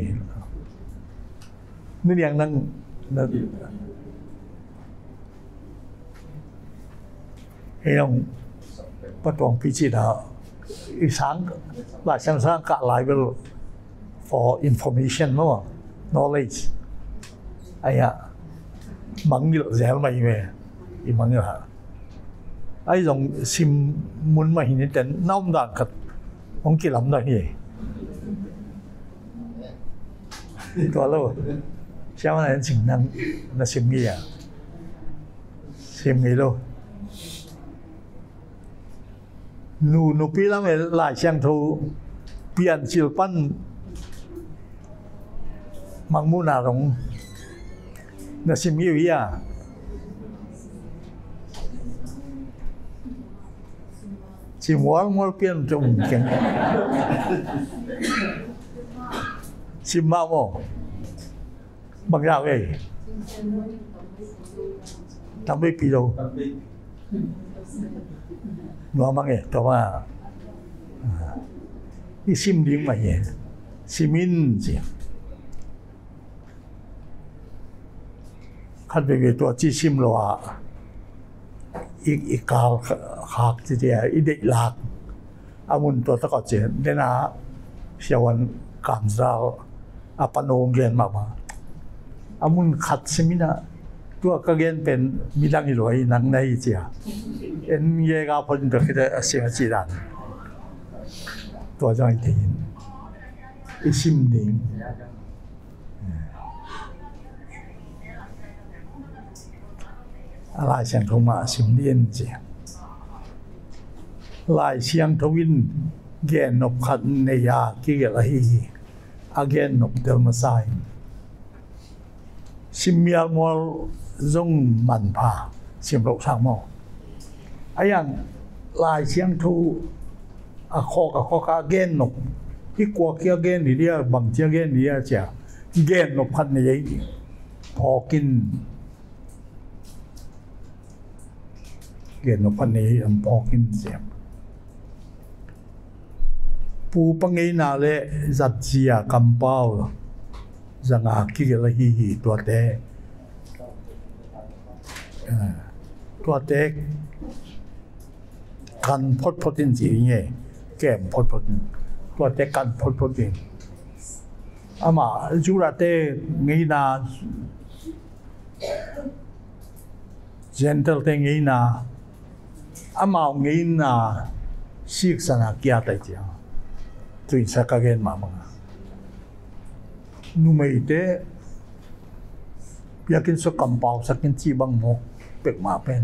นี่อย่างนั้นเฮ้ยประตองพิจิตรอีสังหลายช่างสร้างกะหลายเวล for information มั้ง knowledge ไอ้อะมังอยู่แสนไม่เว้ยอีมังอยู่ฮะไอ้ตรงซิมมุนมาหินแต่น้ำด่างกับของกินลำได้ยังตัวเราเช้าวันนั้นสิ่งนั้นน่าซิมกี้อ่ะซิมกี้เราหนูปีแล้วไม่หลายเชียงทูเปลี่ยนศิลปันมังมูนารงน่าซิมกี้วิอ่ะsi mual pian trong keng si mamo bằng nào vậy tam mấy pi đâu nó mang nghe tao mà đi sim điên mà nhỉ simin gì khát vềตัวที่ซิมโลอะอีกาหักทีเดียวอีเด็กหลักอามุนตัวตะกอเจนเดน่าเสียวันการเจ้าอาปนงเรียนมาอามุนขัดใช่ไหมนะตัวก็เรียนเป็นมีดังอีหลอยนังในเจียเอ็นเยกาพอดีตัวคิดเสียงจีดันตัวจังอีทีอีซิมดิ่งลายเสียงทงมาสิมเดียนเจียลายเสียงทวินเกนนบขันในยากิเกลฮีอาเกนนบเดลมาไซสิมเมียลมอลจงมันพาสิมโลกสร้างมอไอ้ยังลายเสียงทูอาคอกาเกนนบที่กลัวเกียเกนนี่เดียบางเจียเกนนี่เจียเกนนบขันในยัยพอกินเกี่ยนกับพันนี้อันพอกินเสียงปูปังเงินาเลจัดเสียกำเป้าจังอาคิกละฮีตัวเตะกันพดดินสีเงี้ยแก้มพดดินตัวเตะกันพดดินอามาจูราเตเงินาเจนเทลเตเงินาอามาเงินาสิกษณะเกียรติเจ้าตุยสักเกณฑ์มาบังนูไม่ได้อยากกินสักกำเปล่าสักกินจีบังหมกเป็กมาเป็น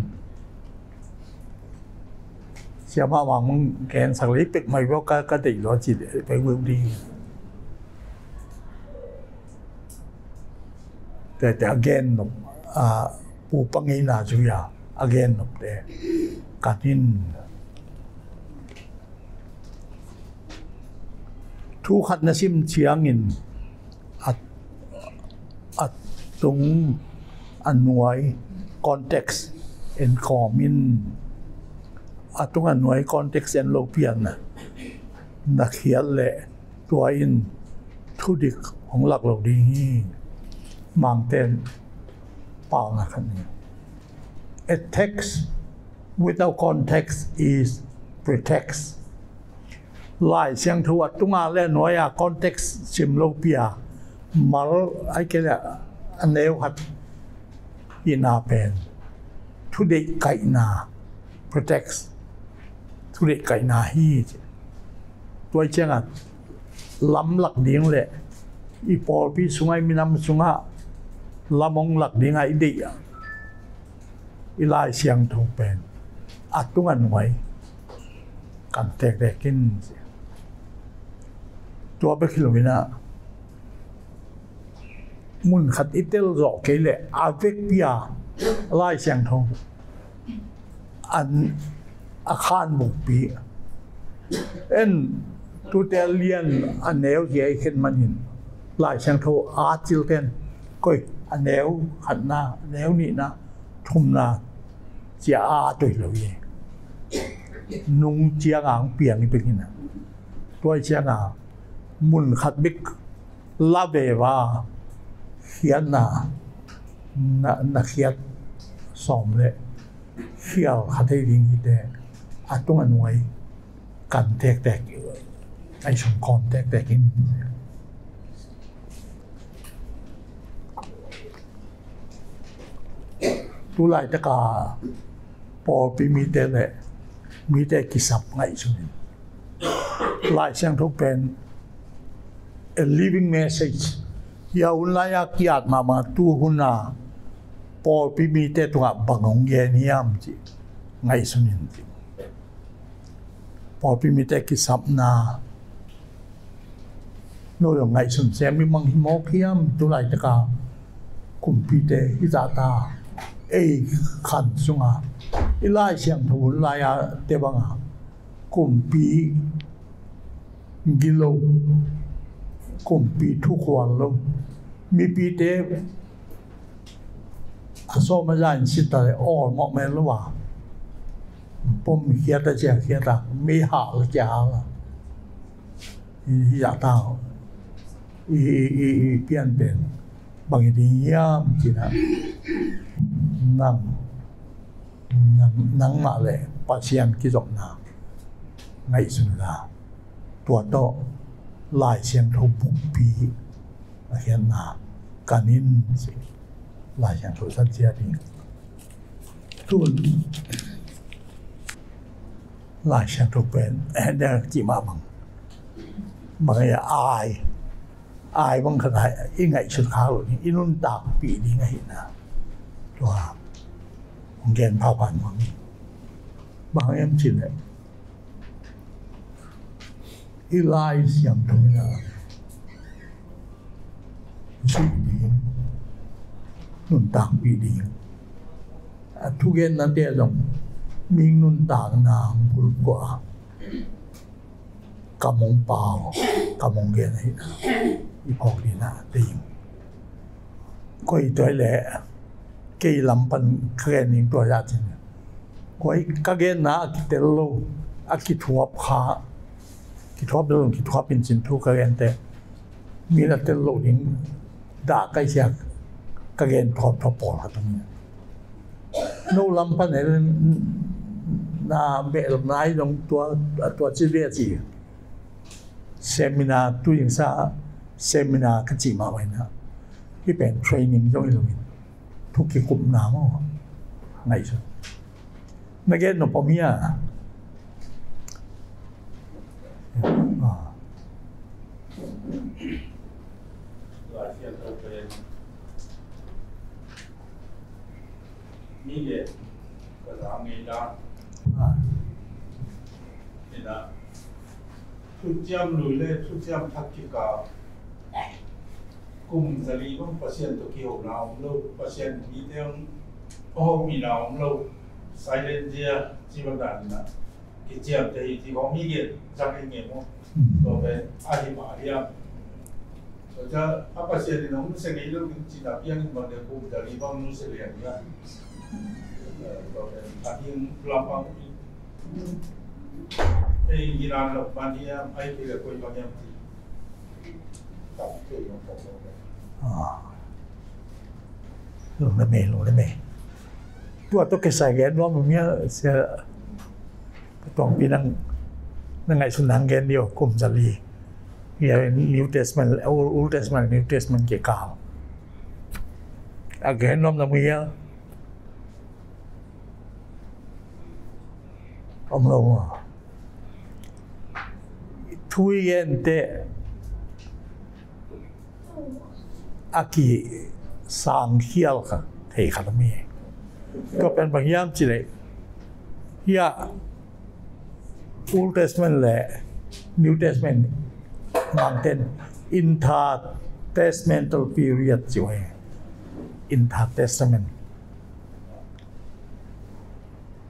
เสียมาวังมึงแกนสักเล็กเป็กไม่ว่าก็ติดรอจิตไปเวิร์ดดีแต่เกณฑ์ปูปังเงินาจุยาเกณฑ์แต่การนินทุกขัดนซิมเชียงินอัดตรงอันหน่วย context and common อัดตรงอันหน่วย context and lopian นักเขียนแหละตัวอินทุดิกของหลักเหล่านี้มังเต้นเปล่านะครับนี่ a text without context is pretext ลายเสียงทวดตุงอาเล่นน้อยอะ context ซิมโลเปียมาไอ้แกเนี่ยอันเดียวหัดยินาเป็นทุเดไก่นา pretext ทุเดไก่นาฮีตัวเจ้าอ่ะล้ำหลักเดียงเลยอีพอพี่สุงไงมีน้ำสุงะล้ำมองหลักเดียงไอ้เดียอีลายเสียงทงเป็นอัดตุงอันไว้กันแตกกินตัวไปคิโลเมตรมุนขัดอิตเตลรอเกลอาเวกพิอาลายเสียงทงอันอาคารบุกปีเอ็นตัวเตลเลียนอันเนวเย่ขึ้นมันหินลายเสียงทงอาจิลเทนก้อยอันเนวขัดหน้าเนวนี่นะทุ่มนา chia tuổi lâu ye nung chia ngang piang ni pekina toi chia nga mun khat bik la ve wa hian na khiat som le hial khathei ding hi te atung anuai kan tek ai som kon tek in tu lai ta ka po pi mi te le mi te ki sap ngai chu ni lai sang thok pen a living message ya un la ya kiat ma tu huna po pi mi te tu ga bangong ye ni am chi ngai chu ni po pi mi te ki sap na no yo ngai sun se mi mang hi mo khiam tu lai ta ka kum pi te hi za ta khan sunga ilai siang thun la ya te banga kum pi gilo kum pi thu khwal lo mi pi te aso ma jan sita o mo men lo wa pom khia ta cha khia ta mi ha lo cha la ya ta pian ben bằng cái yam chỉ là nắng mà lệ pasien cái giọng nào ngày xuân là tua to lại xem thâu bụng pi hiện là cả nên lại xem thâu sát gia đình tuần lại xem thâu bên đây chỉ mà bằng cái ai bang khadai ingai chut khau ni inun tak pi ni ngai na to gen phao pan mang bang em chin le ilai siam thong na chi ni nun tak pi ni thu gen na te dong ming nun tak na bul kwa kamong pao kamong gen hi na i phok ni na ting koi toi le ke lam pan kren ning to ya chin koi ka gen na ki tel lo a ki thuap kha ki thuap lo ki thuap pin chin thu ka gen te mi na tel lo ning da kai sia ka gen thuap por ha tum no lam pan ne na be lam nai dong to chi ve chi seminar tu yang sa seminar ka chi ma wai na ki pen training jong lo min thu ki kum na mo ngai so na gen no pomia ni ye ka ra ngi da ni da thu chiam lui le thu chiam thak ki ka kum zali bang pasien to ki ho na lo pasien ni teng o mi na lo silent dia chi bang da na ki chiam te ti ko mi ge ja ke nge mo to be a hi ma ria to ja a pasien ni no se ni lo chi da pian ni bang de kum zali bang nu se le ya to be a hi la pang Iran lo mania ai ke ko ba nyam ti ta ke no ko lo le me tua to ke sai gen no mia se tong pinang ngai sunang gen dio kum jali ya New Testament Old Testament New Testament ke ka again nom na mia lo thui yen te aki sang hial ka thei kha miก็เป็นบางอย่างจิเลยยา Old Testament และ New Testament บางเต็น intertestamental period จิวย intertestament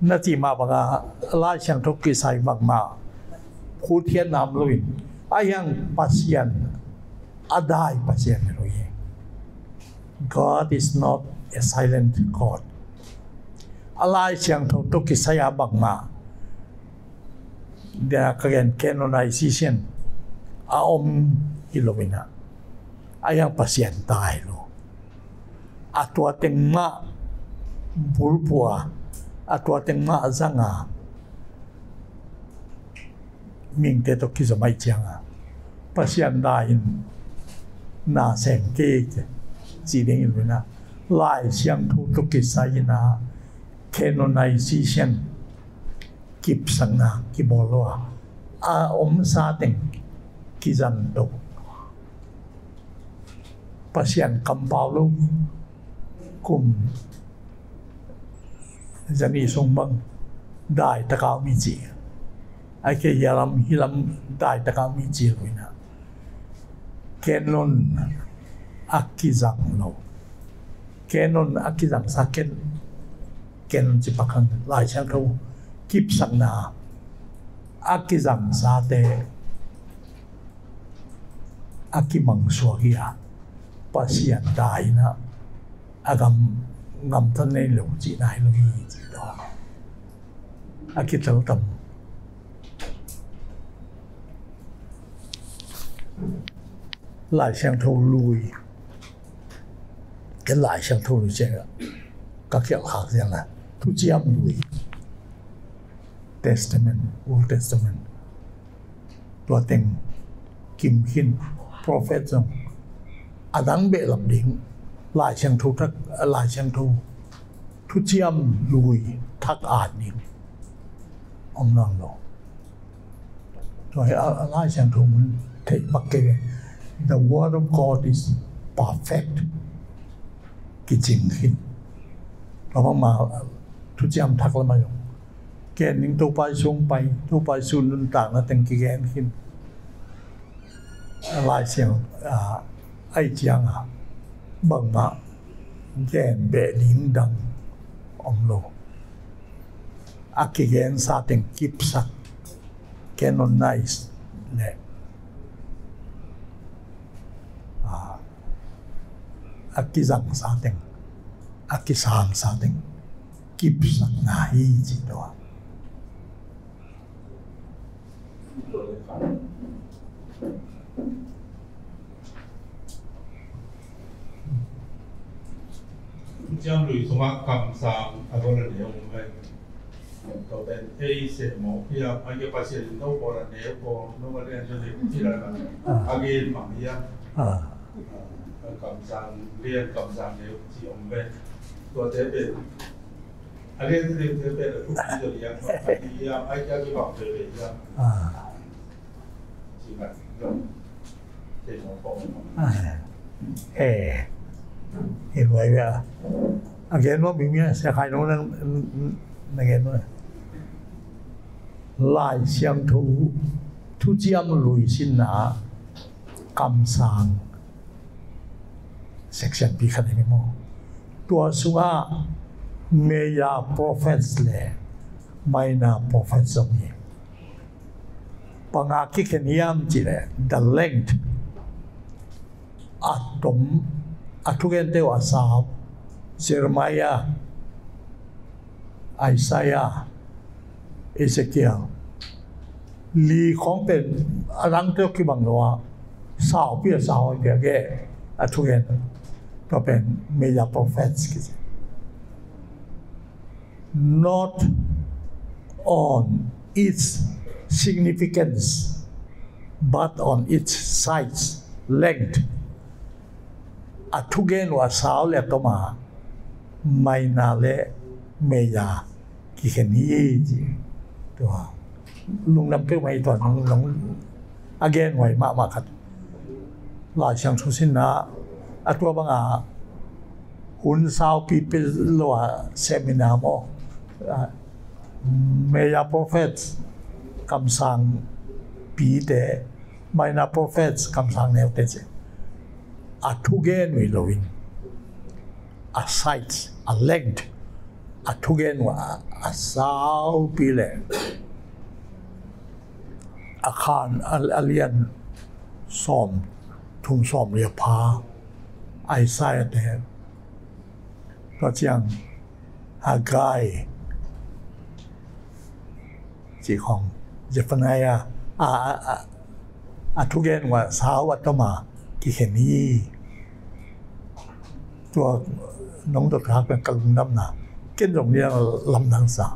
น่าจีมาบางลายช่างทุกกิจใส่บางมาพูดเทียนน้ำลุยอายังปัสยันอาได้ปัสยันลุย God is not a silent God alai siang tho to ki saya bangma dia kagen canonization a ilomina ayang pasien tai lo atwa tengma bulpua atwa tengma zanga ming te to ki zamai changa pasien dai na sen ke chỉ đến như vậy lại xem thu tục cái sai na canonization kịp sang na kịp bỏ lo sa tình kí dân đâu pasien cầm bao lâu cùng dân đi sông băng đại ta cao mi chỉ ai cái hilam đại ta cao mi chỉ rồi na canon akizang lo canon akizang sa canon chỉ bakang lai chang thâu kip sang na akizang sa te akimang suagia pasien dai na agam ngam thân này lo chỉ nai lo hi chỉ đó akital tam lai chang thâu lui cái lại sang thu như thế các kiểu khác riêng là thu chiêm lùi Testament Old Testament tua tình kim hin prophet dòng adang bệ lập đỉnh lại sang thu thắc lại sang thu chiêm lùi thắc ạt đỉnh ông non lo rồi lại sang thu mình thấy bắc kê the word of God is perfect cái chính hình đó mà thu chiêm thắc là mà cái những tô bài xuống nâng tảng là từng cái gen hình lại xem ai chăng bằng mà gen bể lính đằng ông lô cái gen sa từng kịp sắc canonize nè cái rằng sa từng cái sang sa từng kịp sắc na hi gì đó将雷同啊金山啊嗰兩嘢唔係，到底 A 石木依啊，啊要發現都過啦，你一個都個啲出嚟知啦啦，啊嘅盲依啊，金山你知唔咩？或者เป็นอันนี้เป็นทุกที่ตัวอย่างที่ไอ้เจ้าที่บอกเลยอย่างจริงไหมเด็กของผมเห็นไว้ว่าอันเกณฑ์ว่ามีเมียเสียหายน้องนั่งในเกณฑ์ว่าลายเสียงทุเจียมลุยสินหนากำสังเซ็กชันปีขันไม่มอตัวสุอาเมียโปรเฟสเลยไม่น่าโปรเฟสสมีปังอาคิเขนิยามจีเลย the length อัตุเกนเตวาสาวเซรมายาไอซายาเอเซเคียลลีของเป็นรังเตวกิบังโลวาสาวเปียสาวเปียเกอัตุเกนก็เป็นเมียโปรเฟสกิจnot on its significance but on its size lengthอัทุเกนว่าสาวเล็กก็มาไม่นาเละเมียกี่เห็นยี่จีตัวลุงนำเพื่อไม่ตัวน้องอาเกนไว้มากขัดหลายช่างทุสินนะอัตัวบางหุ่นสาวปีเป็นลัวเซมินาโมเมียโปรเฟสคำสั่งปีเตไม่นาโปรเฟสคำสั่งแนวเตจa tugen we loving a size a length a tugen wa a sao pile a khan alien som thum som ria pha ai sai te ก็เจียง Hagai chỉ còn giờ phần này thu gen và sáu vật đó mà cái hiện điตัวน้องตัวขาเป็นกลุ่มน้ำหนาเกินตรงนี้ลำดังสา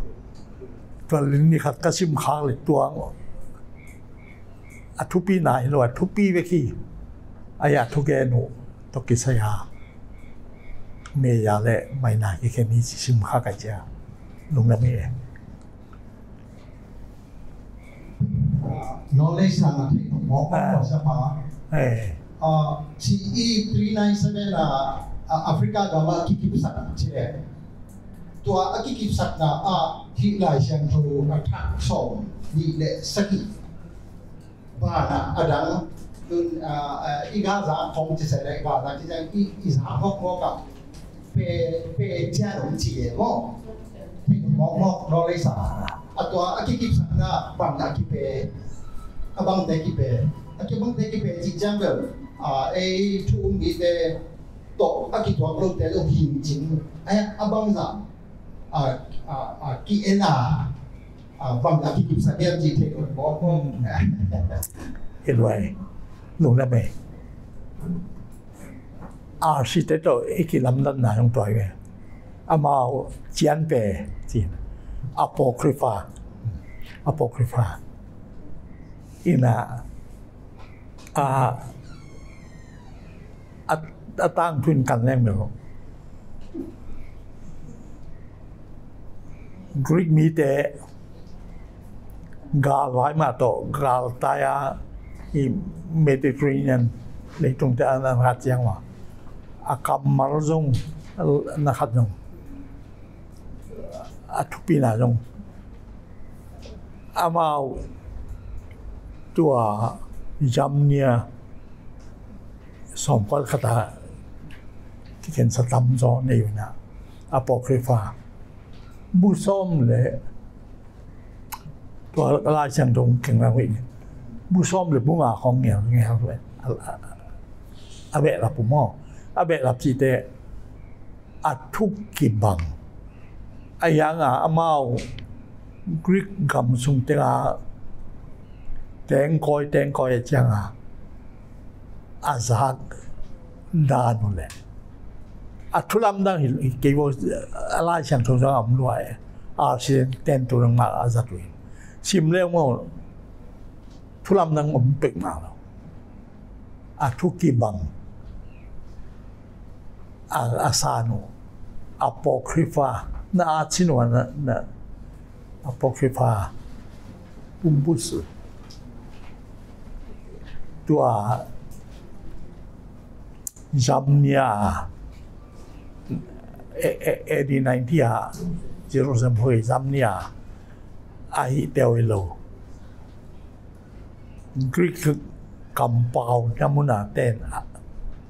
ตัวลิ้นนี่ขัดกระชิมค้างเลยตัวทุปีไหนหรือว่าทุปีเวกี้อายาทุเกนุตกิสยาเมียาเล่ไม่นานแค่นี้ชิมค้ากันจ้าลุงละเมียknowledge นะที่หมอบอกสภาCE 397แอฟริกาดาวกิกิสักเช่นตัวกิกิสักนะที่หลายเชียงทูอัฐส่งนี่แหละสักบ้านดังดุนอีกาซาคงจะเสด็จกาซาที่จะอีสานพวกกับเปเจ้าหนุ่มจีเอ๋ที่หมอknowledge ตัวกิกิสักนะบางกิเปabang teki pe akibang teki pe example tu mi de to akitwa pro te lo hin jing ay abang za ki ena bang akip sa dia ji te ko ko เห็นไว้ลุงละเมียสิเตโตอีกลำดับหนาลงตัวไว้มาเจียนเปจีนapocrypha inaตั้งทุนกันแรงเดียวกรีกมีแต่กาลไว้มาต่อกาลตายอีเมดิเตอร์เรเนียนในตรงที่อันนั้นหัดยังว่าอากาศมาลงนักหัดยังทุกปีน่ะจงมาตัวจำเนี่ยสมก็คาถาที่เขียนสตัมจอในอยู่นะอโปคริฟาบุษมเลยตัวลายเชียงตรงเก่งมากวิ่งบุษมเลยบุมาของเหนียวไงครับเลยอาเบะรับปุ่มออาเบะรับจีเตอัทุกกิบังไอ้ยังอาเมากรีกกำสุงเตงแตงคอยจังอาซากดานหมดเลยทุลำดังเกี่ยวกับอะไรเช่นทุกอย่างมันด้วยสิ่งเต้นตัวนึงมาอาซาตุยชิมเรื่องว่าทุลำดังมันเป็นมาแล้วทุกกีบังอาซาโนอโปคริฟาน่าชินวันน่ะอโปคริฟาปุมบุษตัวจำเนี่ยดีไนน์ที่เจรูซาเล็มหอยจำเนี่ยไอเดวิโลกรีกกำเปาจำมุนาเต้น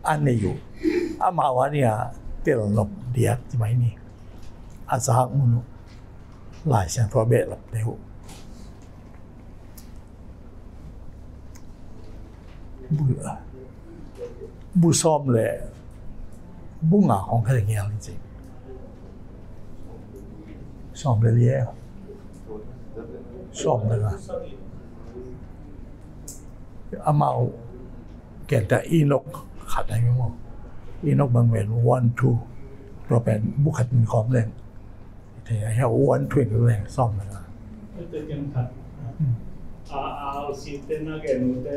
อันนี้อยู่มาวันนี้เตลลบเดียดใช่ไหมนี่อาซากมุนหลายเสียงตัวเบลลบเดียวบุษอมเลยบุงของเขาอย่างเงี้ยจริงๆซ้อมเลยเลี้ยซ้อมเลยนะอามาแก่แต่อีนกขัดอะไรไม่หมดอีนกบางเวรวันทูเราเป็นบุคคลของแรงแต่ให้วันทวินแรงซ้อมเลยนะแต่ยังขัดเอาสิเต้นนักเอ็นแต่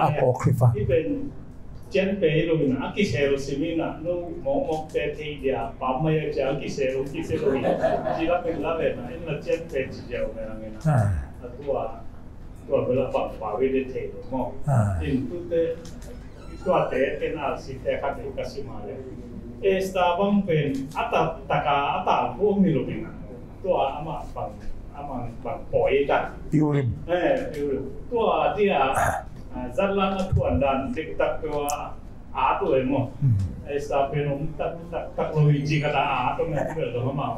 apocrypha ที่เป็นเจนเปย์ลุยนะกิเซโรซิมินะนู่มองเตทีเดียปั๊มไม่จะกิเซโรจีรับเป็นรับเลยนะอินละเจนเปย์จีเดียวไม่อะไรนะตัวเวลาฝังวิดีเทลมองอินตัวเตเป็นอาสิเตขัดอุกสิมาเลยสตาบังเป็นอัตตะกาอัตตาพวกมีลุยนะตัวอามาฝังปล่อยกันพิวริมตัวที่จัดลานทุนดันติดตักตัวตัวเองมั้งสตาเป็นตักลุยจีกันตัวนี้เกิดขึ้นมา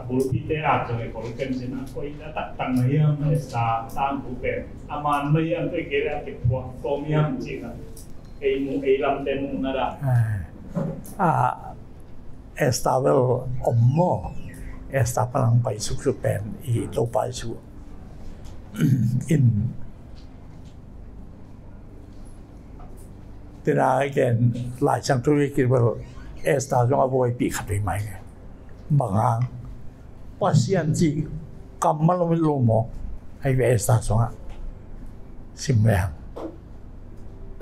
บุรุษที่ตรงนี้คนเป็นสินะคนตักตั้งเยี่ยมสตาตั้งผู้เป็นมันไม่ยังตัวเกลียดติดตัวมียมจีกันไอ้ลำเต็มนั่นแหละ esta wel ommo esta palang pai su pen I to pai su in tena again lai chang tu ki wel esta jong avoid pi khat mai ke bang pasien ji kamal lo mo ai ve esta songa simmeang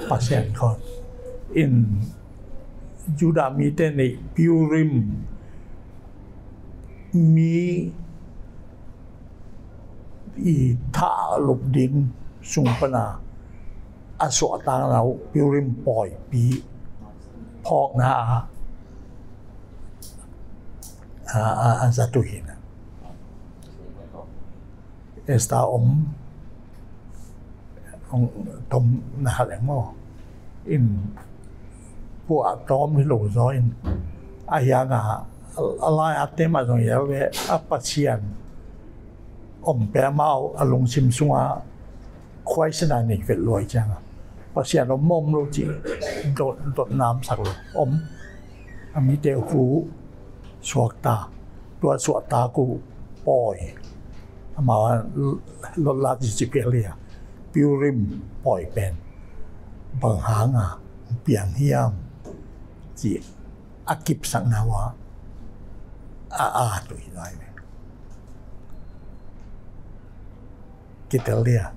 pasien ko in Juda mi teni Purim mi I tha lục din sung pana aso tang nau Purim poi pi phok na zatuhin esta tom na halemo in po tom lo zo in ayanga alai atema zo yawe apasian pe mau along sim sunga khoi sna ni vet loi chang pasian mom lo chi dot nam sak lo ami te fu suak ta tua suak ta ku poi ama lo la di chi pelia Purim poi pen bang hanga piang hiam chi akip sang nawa tu inai kita lihat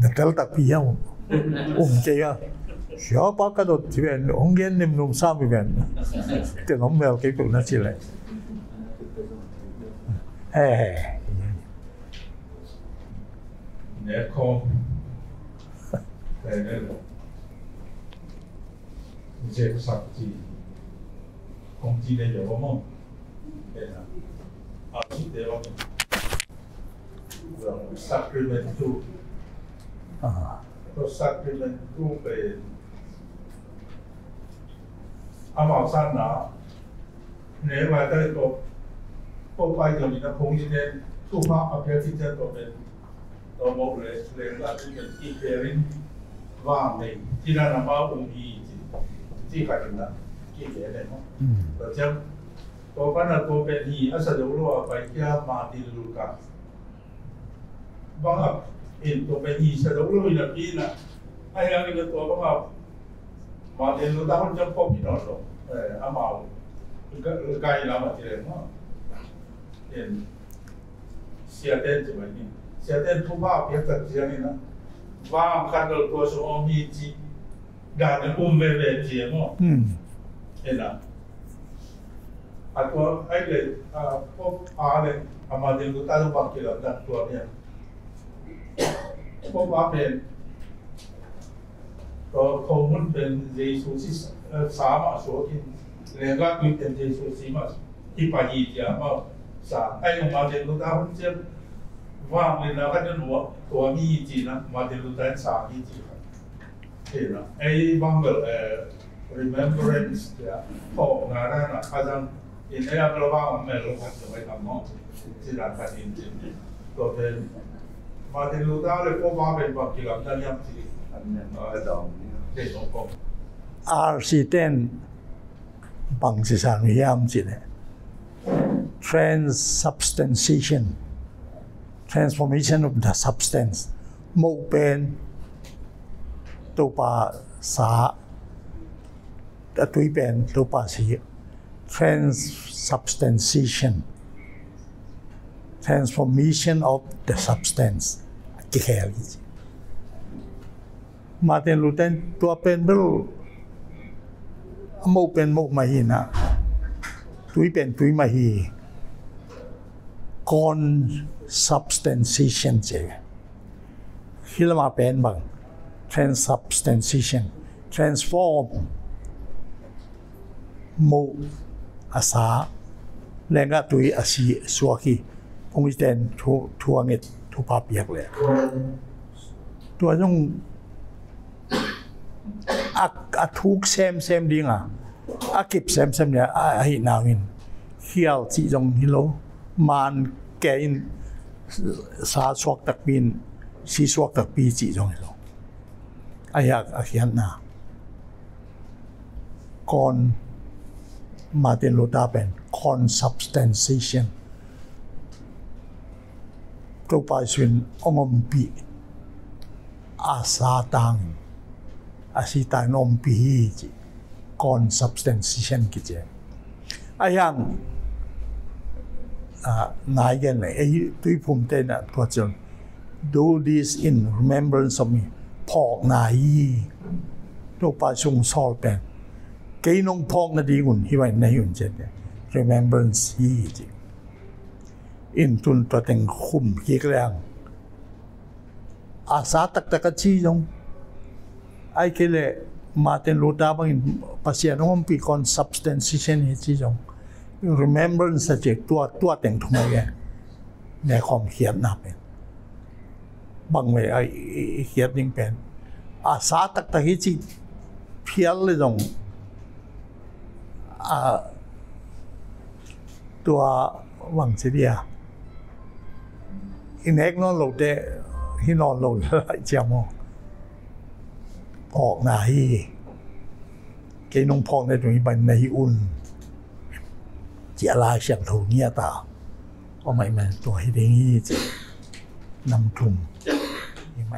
natal tak piau kaya siapa kado tiben onggen nim num sami ben te nomel ke ko na chile ne ko这个啥子？攻击的有个梦，对啊，记得我们sacrament tu，个 sacrament tu 被阿毛山拿，你话在个拜就你的空间出发阿边之间都เป็นตัวโมเลสเลนละที่เป็นที่เพลินว่างในที่นั่นมาอุ้มอีที่ขัดกันที่เกี่ยเลยเนาะแต่เจ้าตัวพันธุ์ตัวเป็นอีอาศัยรู้ว่าไปแค่มาดิลูกาบางอ่ะเห็นตัวเป็นอีอาศัยรู้อีนะพี่นะไอ้ยังนี่ตัวบางอ่ะมาดิลูกาคนจะพบพี่น้องหรออามาก็ไกลแล้วมาที่ไหนเนาะเห็นเสียเต้นจะไปนี่เสียเต้นทุบบ้าเพียงแต่เสียนี่นะว่างคันตัวสมมีจีด่านอุ้มเวเวเจียมั้งเห็นนะตัวไอ้เลยพวกเลยอามาเดินดูตาดูบังกิโลดักตัวเนี่ยพวกเป็นตัวข้อมูลเป็นเยซูที่สามารถสวดเรียนก็คือเป็นเยซูที่มาที่ปายีเดียมาสามไอ้ลงมาเดินดูตาคนเจ็บว่างเลยนะก็จะหนูตัวมีจีนะมาเดินดูตาสามมีจีเห็นนะไอ้บางเบลremembrance เนี่ยพองานนั้นนะอาจารย์อินเดียเราว่าไม่รู้ว่าจะไปทำมั้งที่ร้านขายอินเดียตัวเป็นมาถึงรู้ได้เลยพวกว่าเป็นบางกิโลนั่นยังที่อันนี้เราจะเด็กสองคนRC10 บางสิ่งที่ยังจีเนี่ย transubstantiation transformation of the substance โมเป็นตัวปาสาตัวเป็นตัวปาสี transubstantiation transformation of the substance กี่แค่นี้มาเต็นรู้เต็นตัวเป็นเบลโมเป็นโมมาฮีนะตัวเป็นตัวมาฮี consubstantiation เจ้าที่เรามาเป็นบางtransubstantiation transform โมอาสาแรงก็ตัวอาศีสวกีคงจะเป็นทัวเงตทัวภาพเปียกเลยตัวต้องทุกเซมดิ้งเก็บเซมเนี่ยให้นาวินเขียวจีจงฮิโลมันแกอินสาสวกตักบินสีสวกตักปีจีจงฮิโลอยากเขียนนะ con Martin Luther ben consubstantiation to pa swin ompi asatang asita nompi ji consubstantiation ki je ayang nai gen ai tui phum te na to chon do this in remembrance of me phok nai to pa sung sol pen cái nông phong là đi nguồn hy vọng này nguồn chết remembrance gì chứ in tuần tuần thành khum kia cái lang asa tak tak chi dong ai cái lệ Martin Luther bằng pasien ông bị consubstantiation hết chi dong remembrance là chỉ tua thành thùng này này không hiện nào bên bằng về ai hiện những bên asa tak tak hết chi phiềnเลยdongตัวหวังเสียอินเอกนอนหลบได้ที่นอนหลบแล้วเจ้าโมออกไหนเกนงพองในตรงนี้เป็นในอุ่นเจ้าลายเสียงถูกเงี้ยตาก็ไม่มาตัวให้ได้งี้จะนำทุนยังไง